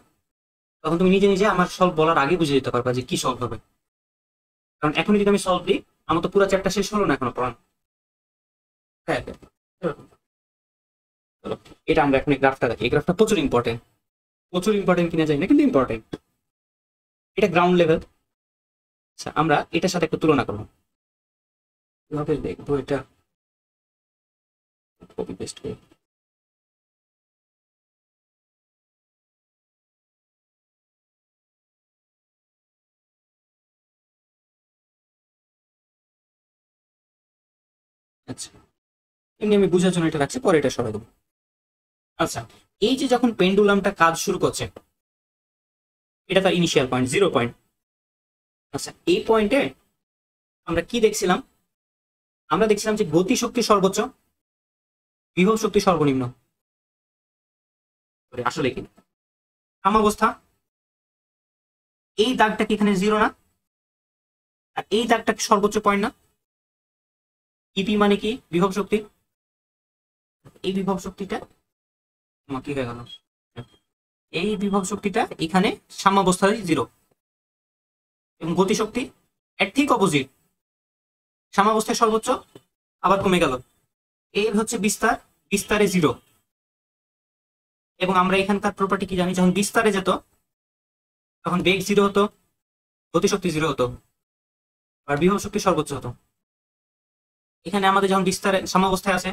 তখন তুমি নিজে নিজে আমার সলভ বলার আগে বুঝে যেতে পারবা যে কি সলভ হবে। কারণ এখন যদি আমি সলভ দিই, আমার তো পুরো চ্যাপ্টার শেষ হলো না এখনো পড়ানো। হ্যাঁ হ্যাঁ। চলো, এটা আমরা এখন এই গ্রাফটা দেখি। এই গ্রাফটা প্রচুর ইম্পর্টেন্ট। প্রচুর ইম্পর্টেন্ট কিনা যায় না, কিন্তু ইম্পর্টেন্ট। এটা গ্রাউন্ড লেভেল। আচ্ছা, আমরা এটার সাথে একটু তুলনা করবো। কিভাবে দেখবো এটা? কপি পেস্ট করি। আচ্ছা, এমনি আমি বুঝার জন্য এটা রাখছি, পরে এটা সরাই দেবো। আচ্ছা, এই যে যখন পেন্ডুলামটা কাজ শুরু করছে, এটা তার ইনিশিয়াল পয়েন্ট, 0 পয়েন্ট। আচ্ছা, এই পয়েন্টে আমরা কি দেখছিলাম? আমরা দেখছিলাম যে গতি শক্তি সর্বোচ্চ, বিভব শক্তি সর্বনিম্ন। আসলে কি সাম্যাবস্থা? এই দাগটা কি এখানে 0 না? আর এই দাগটা কি সর্বোচ্চ পয়েন্ট না? ইপি মানে কি? বিভব শক্তি। এই বিভব শক্তিটা কি হয়ে গেল? এই বিভব শক্তিটা এখানে সাম্যাবস্থায় 0, এবং গতিশক্তি এর ঠিক অপোজিট, সাম্যাবস্থায় সর্বোচ্চ আবার কমে গেল। এর হচ্ছে বিস্তার, বিস্তারে 0। এবং আমরা এখানকার প্রপার্টি কি জানি? যখন বিস্তারে যেত তখন বেগ 0 হতো, গতিশক্তি 0 হতো, আর বিভব শক্তি সর্বোচ্চ হতো। এখানে আমাদের যখন বিস্তারে সাম্যাবস্থায় আছে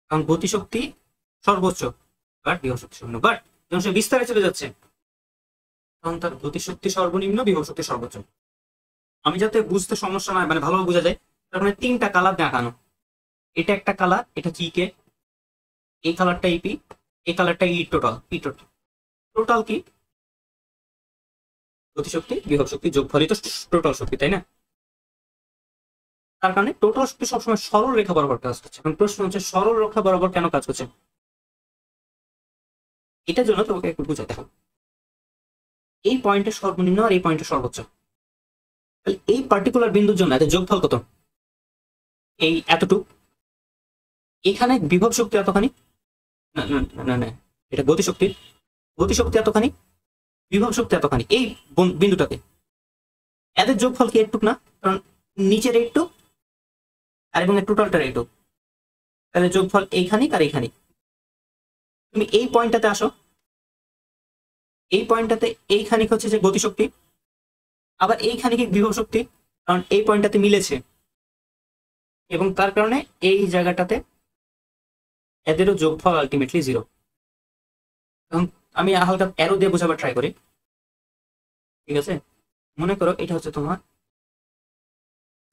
তখন গতিশক্তি সর্বোচ্চ, বাট বিভব শক্তি শূন্য। বাট যখন সে বিস্তারে চলে যাচ্ছে তখন তার গতিশক্তি সর্বনিম্ন, বিভব শক্তি সর্বোচ্চ। আমি যাতে বুঝতে সমস্যা নয়, মানে ভালোভাবে বোঝা যায়, তার মানে 3টা কালার দেখানো। এটা একটা কালার, এটা হচ্ছে ইকে, এই কালারটা ইপি, এই কালারটা ই টোটাল। ই টোটাল, টোটাল কি? গতিশক্তি বিভব শক্তি যোগফলই তো টোটাল শক্তি, তাই না? তার কারণে টোটাল শক্তি সবসময় সরল রেখা বরাবর কাজ করছে। এখন প্রশ্ন হচ্ছে সরল রেখা বরাবর কেন কাজ করছে? এটার জন্য তোমাকে একটু বুঝাতে হবে। এই পয়েন্টের সর্বনিম্ন আর এই পয়েন্টের সর্বোচ্চ, তাহলে এই পার্টিকুলার বিন্দুর জন্য এত যোগফল কত? এই এতটুক। এখানে বিভব শক্তি এতখানি, না না না না, এটা গতিশক্তি। গতিশক্তি এতখানি, বিভব শক্তি এতখানি। এই বিন্দুটাতে এদের যোগফল কি একটুক না? কারণ নিচের একটু আর এবং টোটালটার একটু, তাহলে যোগফল এইখানিক আর এইখানিক। তুমি এই পয়েন্টটাতে আসো, এই পয়েন্টটাতে এইখানিক হচ্ছে যে গতিশক্তি, আবার এইখানিক বিভব শক্তি, কারণ এই পয়েন্টটাতে মিলেছে, এবং তার কারণে এই জায়গাটাতে এদেরও যোগফল আলটিমেটলি 0। এবং আমি হালকা অ্যারো দিয়ে বোঝাবার ট্রাই করি। ঠিক আছে, মনে করো এটা হচ্ছে তোমার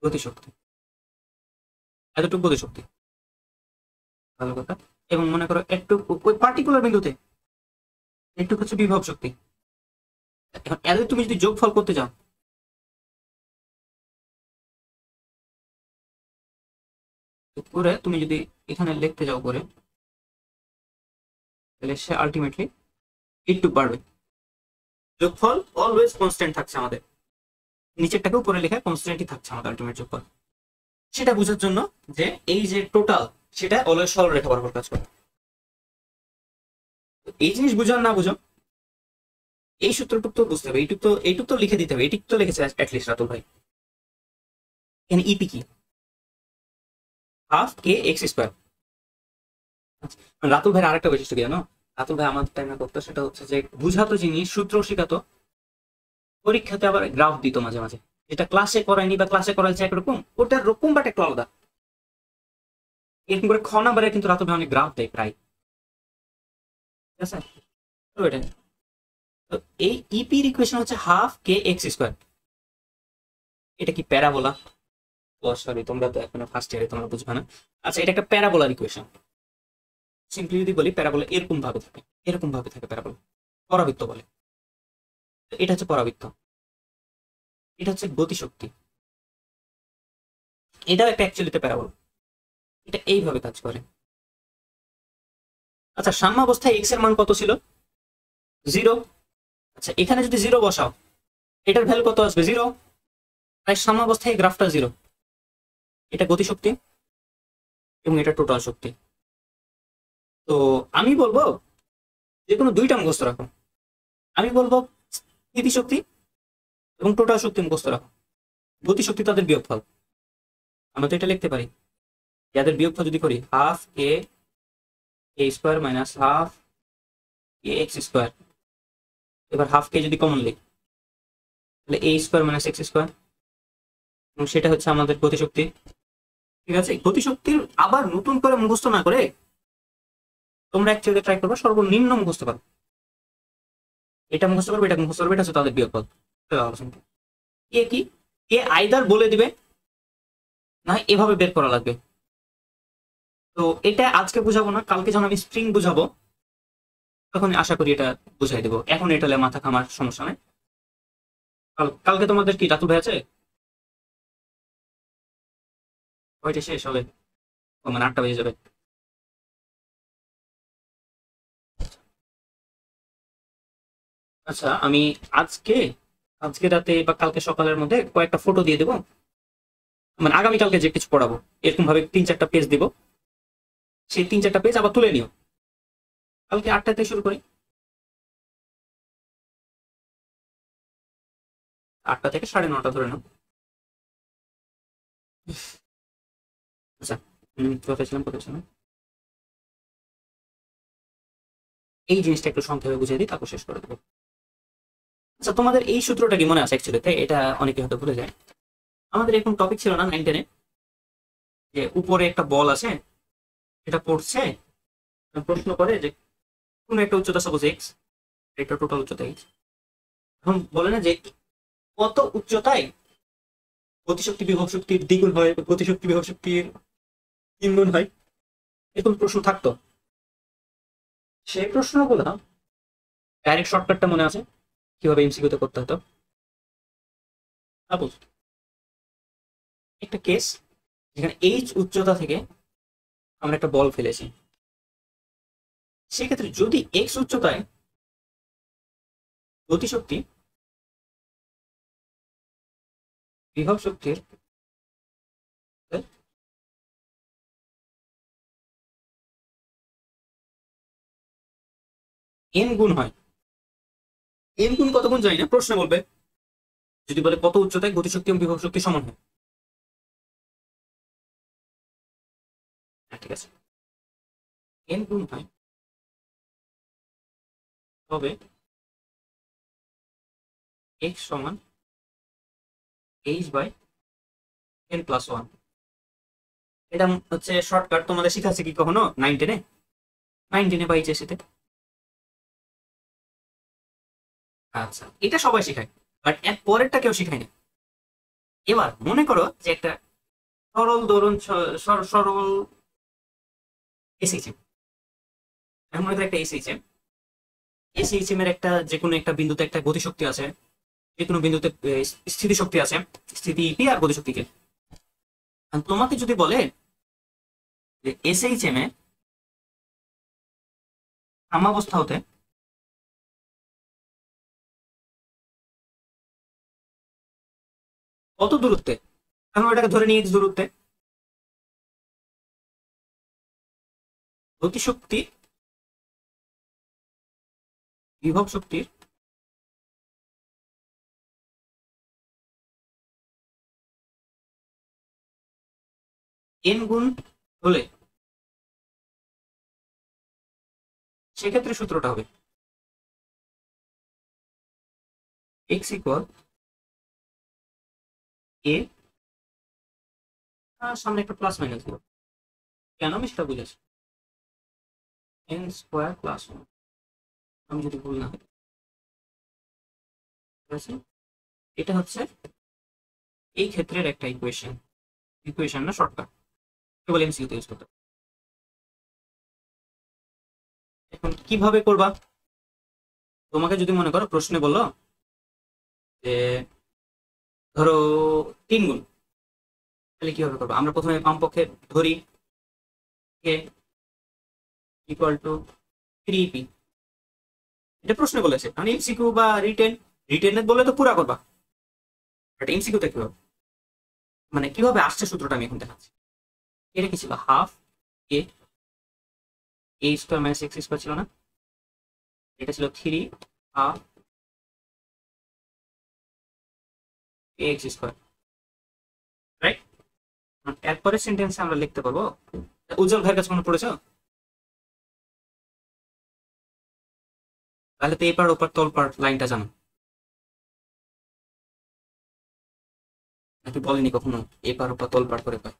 গতিশক্তি, এতটুকু গতিশক্তি, ভালো কথা। এবং মনে করো একটু ওই পার্টিকুলার বিন্দুতে একটু হচ্ছে বিভব শক্তি। এখন এদের তুমি যদি যোগফল করতে যাও, করে তুমি যদি এখানে লিখতে যাও করে, তাহলে সে আলটিমেটলি একটু বাড়বে। যোগফল অলওয়েজ কনস্ট্যান্ট থাকছে আমাদের, নিচেরটাকে উপরে লেখা কনস্ট্যান্টই থাকছে আমাদের আলটিমেট যোগফল। সেটা বোঝার জন্য যে এই যে টোটাল, সেটা অলওয়েজ সরল রেখা বরাবর কাজ করে। এই জিনিস বুঝো না বুঝো, এই সূত্রটুক তো বুঝতে হবে, এইটুক তো লিখে দিতে হবে। এইটুক তো লিখেছে অ্যাটলিস্ট রাতুল ভাই। এখানে ইপি কি? হাফ কে এক্স স্কোয়ার। রাতুল ভাইয়ের আরেকটা বৈশিষ্ট্য কি জানো? রাতুল ভাই আমার টাইমে করতো, সেটা হচ্ছে যে বুঝাতো জিনিস, সূত্র শেখাতো, পরীক্ষাতে আবার গ্রাফ দিত মাঝে মাঝে। যেটা ক্লাসে করায়নি বা ক্লাসে করাইছে একরকম, ওটার রকম বাট একটু আলাদা। এরকম করে খ নাম্বারে কিন্তু রাতুল ভাই অনেক গ্রাফ দেয় প্রায়, ঠিক আছে? তো এটা, তো এই ইপির ইকুয়েশন হচ্ছে হাফ কে এক্স স্কোয়ার। এটা কি প্যারাবোলা? ও সরি, তোমরা তো এখন ফার্স্ট ইয়ারে, তোমরা বুঝবে না। আচ্ছা, এটা একটা প্যারাবোলার ইকুয়েশন। সিম্পলি যদি বলি, প্যারাবোলা এরকম ভাবে থাকে, এরকম ভাবে থাকে প্যারাবোলা, পরাবৃত্ত বলে। তো এটা হচ্ছে পরাবৃত্ত, এটা হচ্ছে গতিশক্তি, এটাও একটা অ্যাকচুয়ালিতে প্যারাবোলা। এটা এইভাবে কাজ করে। আচ্ছা, সাম্যাবস্থায় এক্স এর মান কত ছিল? 0। আচ্ছা, এখানে যদি 0 বসাও, এটার ভ্যালু কত আসবে? 0। তাই সাম্যাবস্থায় গ্রাফটা 0। এটা গতিশক্তি এবং এটা টোটাল শক্তি। তো আমি বলবো যে কোনো দুইটা মুখস্থ রাখো। আমি বলবো স্থিতিশক্তি এবং টোটাল শক্তি মুখস্থ রাখো। গতিশক্তি তাদের বিয়োগফল। আমরা তো এটা লিখতে পারি, যাদের বিয়োগফল যদি করি, হাফ এ স্কোয়ার মাইনাস হাফ এ এক্স স্কোয়ার। এবার হাফ কে যদি কমন লিখ, তাহলে এ স্কোয়ার মাইনাস এক্স স্কোয়ার, এবং সেটা হচ্ছে আমাদের গতিশক্তি। ঠিক আছে, গতিশক্তির আবার নতুন করে মুখস্থ না করে তোমরা অ্যাকচুয়ালি ট্রাই করবে সর্বনিম্ন মুখস্থ করো। এটা মুখস্থ করবে, এটা মুখস্থ করবে, এটা হচ্ছে তাদের বিয়োগফল। এ কি? এ আইদার বলে দিবে, না এভাবে বের করা লাগবে। তো এটা আজকে বুঝাবো না, কালকে যখন আমি স্প্রিং বুঝাবো তখন আশা করি এটা বুঝাই দেবো। এখন এটা মাথা খামার সমস্যা নেই। কালকে তোমাদের কি রাতুল ভাই আছে? কয়টা শেষ হবে? ও মানে 8টা বেজে যাবে। আচ্ছা, আমি আজকে আজকে রাতে বা কালকে সকালের মধ্যে কয়েকটা ফটো দিয়ে দেবো, মানে আগামীকালকে যে কিছু পড়াবো এরকম ভাবে 3-4টা পেজ দিব, সেই 3-4টা পেজ আবার তুলে নিও। কালকে 8টাতে শুরু করি, 8টা থেকে 9:30 ধরে নাও। আচ্ছা, কোথায় ছিলাম? এই জিনিসটা একটু সংক্ষেপে বুঝিয়ে দিই, তারপর শেষ করে দেবো। আচ্ছা, তোমাদের এই সূত্রটা কি মনে আছে? অ্যাকচুয়ালি এটা অনেকে হয়তো ভুলে যায়। আমাদের এরকম টপিক ছিল না 9-10-এ, যে উপরে একটা বল আছে, এটা পড়ছে, প্রশ্ন করে যে কোনো একটা উচ্চতা, সাপোজ এক্স, এটা টোটাল উচ্চতা এক্স, এখন বলে না যে কত উচ্চতায় গতিশক্তি বিভব শক্তির দ্বিগুণ হয়, গতিশক্তি বিভব শক্তির 3 গুণ হয়, এরকম প্রশ্ন থাকতো। সেই প্রশ্নগুলো ডাইরেক্ট শর্টকাটটা মনে আছে কিভাবে এমসিকিউতে করতে হতো? সাপোজ একটা কেস যেখানে এইচ উচ্চতা থেকে আমরা একটা বল ফেলেছি, সেক্ষেত্রে যদি এক্স উচ্চতায় গতিশক্তি বিভব শক্তির এন গুণ হয়, এন গুণ কত গুণ জানি না, প্রশ্ন বলবে যদি বলে কত উচ্চতায় গতিশক্তি এবং বিভব শক্তি সমান হয়। ঠিক আছে, এন গুণ হয়, তবে এক্স সমান এইচ বাই n+1। এটা হচ্ছে শর্টকাট। তোমাদের শিখাচ্ছে কি কখনো 9-10-এ? 9-10-এ বা এইচএসসি-তে? আচ্ছা, এটা সবাই শেখায়, বাট এর পরেরটা কেউ শেখায় না। এবার মনে করো যে একটা সরল দরুন, সরল এসএইচএম, এখন মনে করো একটা এসএইচএম, এসএইচএম এর একটা যে কোনো একটা বিন্দুতে একটা গতিশক্তি আছে, যে কোনো বিন্দুতে স্থিতিশক্তি আছে, স্থিতি পি আর গতিশক্তি কে। তোমাকে যদি বলে যে এসএইচএম এ সাম্যাবস্থা হতে কত দূরত্বে, আমরা এটাকে ধরে নিয়ে দূরত্বে, গতিশক্তি বিভব শক্তির এন গুণ হলে সেক্ষেত্রে সূত্রটা হবে এক্স ইকুয়াল এ সামনে একটা প্লাস মাইনাস দিব, কেন আমি সেটা বুঝেছি। এন স্কোয়ার প্লাস 1, আমি যদি ভুল না হয়, ঠিক আছে? এটা হচ্ছে এই ক্ষেত্রের একটা ইকুয়েশন না শর্টকাট, কেবল এমসিকিউ ইউজ করতে। এখন কিভাবে করবা? তোমাকে যদি মনে করো প্রশ্নে বললো যে ধরো 3 গুণ, তাহলে কিভাবে করবো? আমরা প্রথমে বামপক্ষে ধরি কে ইকুয়াল টু 3p, এটা প্রশ্নে বলেছে। মানে এমসিকিউ বা রিটেনে বললে তো পুরা করবা, বাট এমসিকিউতে কিভাবে, মানে কিভাবে আসছে সূত্রটা আমি এখন দেখাচ্ছি। এটা কি ছিল? হাফ এ স্কোয়ার মাইনাস এক্স স্কোয়ার ছিল না? এটা ছিল 3 হাফ এক্স স্কোয়ার, রাইট? এরপরে সেন্টেন্সে আমরা লিখতে পারবো, উজ্জ্বল ভাইয়ের কাছে মনে পড়েছে? তাহলে তো এপার ওপার তোলপার লাইনটা জানো নাকি? বলেনি কখনো এপার ওপার তোলপার করে পায়?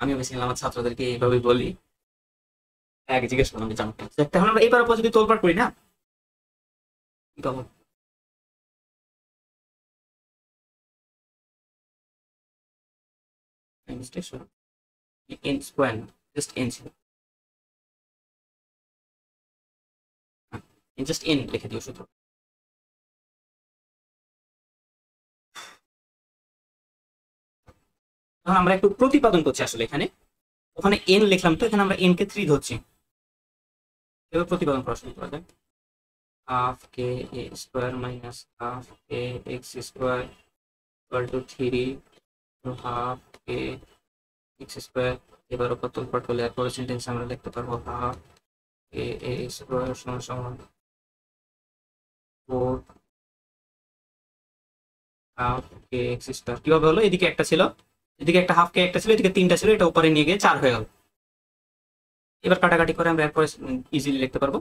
আমি বেশিরভাগ আমার ছাত্রদেরকে এইভাবে বলি, আগে জিজ্ঞেস করলাম যে জানো কিনা। তাহলে আমরা এপার ওপার যদি তোলপার করি না, কি পাবো? এন স্কোয়ার না, জাস্ট এন ছিল, জাস্ট এন লিখে দিও সূত্র। এখন আমরা একটু প্রতিপাদন করছি আসলে এখানে, ওখানে এন লিখলাম তো এখানে আমরা এন কে 3 ধরছি। এবার প্রতিপাদন করা শুরু করা যায়। Half K A square minus half K x square equal to 3 half K x square. এবার ওপর তোলপাট হলে এরপরে সেন্টেন্স আমরা লিখতে পারবো হাফ কে এ স্কোয়ার সমান সমান 4 হাফ কে এক্স স্কোয়ার। কিভাবে হলো? এদিকে একটা ছিল, এদিকে একটা হাফ কে একটা ছিল, এদিকে 3টা ছিল, এটা উপরে নিয়ে গিয়ে 4 হয়ে গেল। এবার কাটাকাটি করে আমরা এরপরে ইজিলি লিখতে পারবো।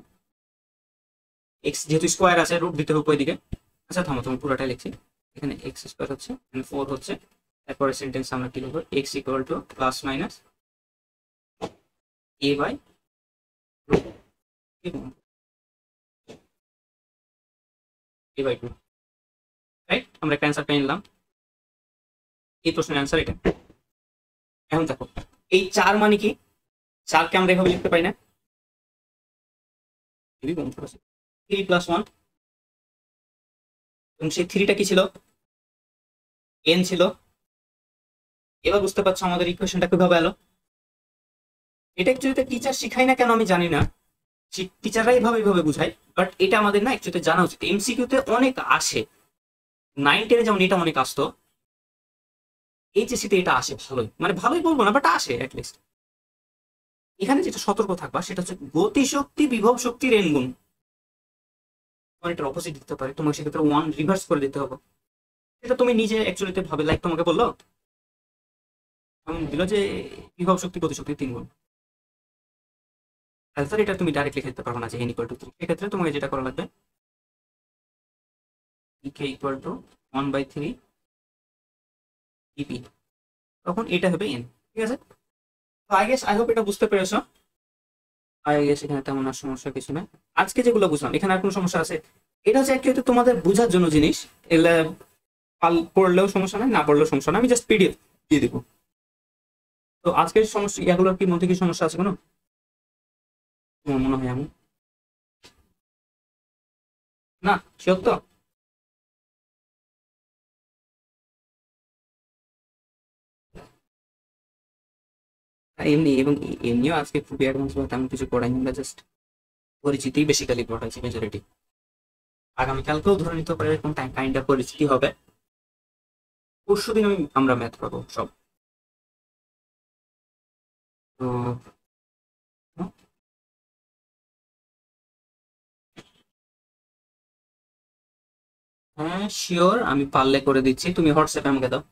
এক্স যেহেতু স্কোয়ার আছে, রুট দিতে হবে ওইদিকে। আচ্ছা থামো, তুমি পুরোটাই লিখছি। এখানে এক্স স্কোয়ার হচ্ছে, 4 হচ্ছে। এরপরে সেন্টেন্স আমরা কি লিখবো? X equal to plus minus A by A by 2, right? আমরা একটা অ্যান্সার পেয়ে নিলাম। এই প্রশ্নের অ্যান্সার এটা। এখন দেখো এই 4 মানে কি? 4কে আমরা এভাবে লিখতে পারি না? 3 প্লাস 1, এবং সেই 3টা কি ছিল? এন ছিল। এবার বুঝতে পারছো আমাদের ইকুয়েশনটা কিভাবে এলো? এটা অ্যাকচুয়ালি টিচার শিখাই না কেন আমি জানি না, টিচাররা এইভাবে এইভাবে বুঝায়, বাট এটা আমাদের না অ্যাকচুয়ালি জানা উচিত। এমসিকিউতে অনেক আসে, 9-10 যেমন এটা অনেক আসতো, এইচএসসিতে এটা আসে ভালোই, মানে ভালোই বলবো না, বাট আসে অ্যাটলিস্ট। এখানে যেটা সতর্ক থাকবা সেটা হচ্ছে গতিশক্তি বিভব শক্তির এন গুণ। এটার অপোজিট দিতে পারে, তোমাকে সেক্ষেত্রে 1 রিভার্স করে দিতে হবে। এটা তুমি নিজে অ্যাকচুয়ালিতে ভাবে, লাইক তোমাকে বললো দিল যে বিভব শক্তি গতিশক্তির 3 গুণ, তাহলে এটা তুমি ডাইরেক্ট লিখে দিতে পারবো না যে n ইকুয়াল টু 3। এক্ষেত্রে তোমাকে যেটা করা লাগবে, k ইকুয়াল টু 1/3 ইপি, তখন এটা হবে n। ঠিক আছে? তো আই হোপ এটা বুঝতে পেরেছো। এখানে তেমন আর সমস্যা কিছু না। আজকে যেগুলো বুঝলাম, এখানে আর কোনো সমস্যা আছে? এটা হচ্ছে অ্যাকচুয়ালি তোমাদের বোঝার জন্য জিনিস, এগুলা পড়লেও সমস্যা নাই, না পড়লেও সমস্যা নাই, আমি জাস্ট পিডিএফ দিয়ে দিব। তো আজকের সমস্যা এগুলোর কি মধ্যে কি সমস্যা আছে কোনো? তোমার মনে হয়? আমি না শিওর তো? এমনি এবং এমনিও আজকে খুবই অ্যাডভান্স বা তেমন কিছু পড়াইনি, আমরা জাস্ট পরিচিতি বেসিক্যালি পড়াইছি মেজরিটি। আগামীকালকেও ধরে নিতে পারে এরকম কাইন্ড অফ পরিচিতি হবে। পরশু দিন আমরা ম্যাথ পাবো সব। তো হ্যাঁ শিওর, আমি পারলে করে দিচ্ছি, তুমি হোয়াটসঅ্যাপে আমাকে দাও।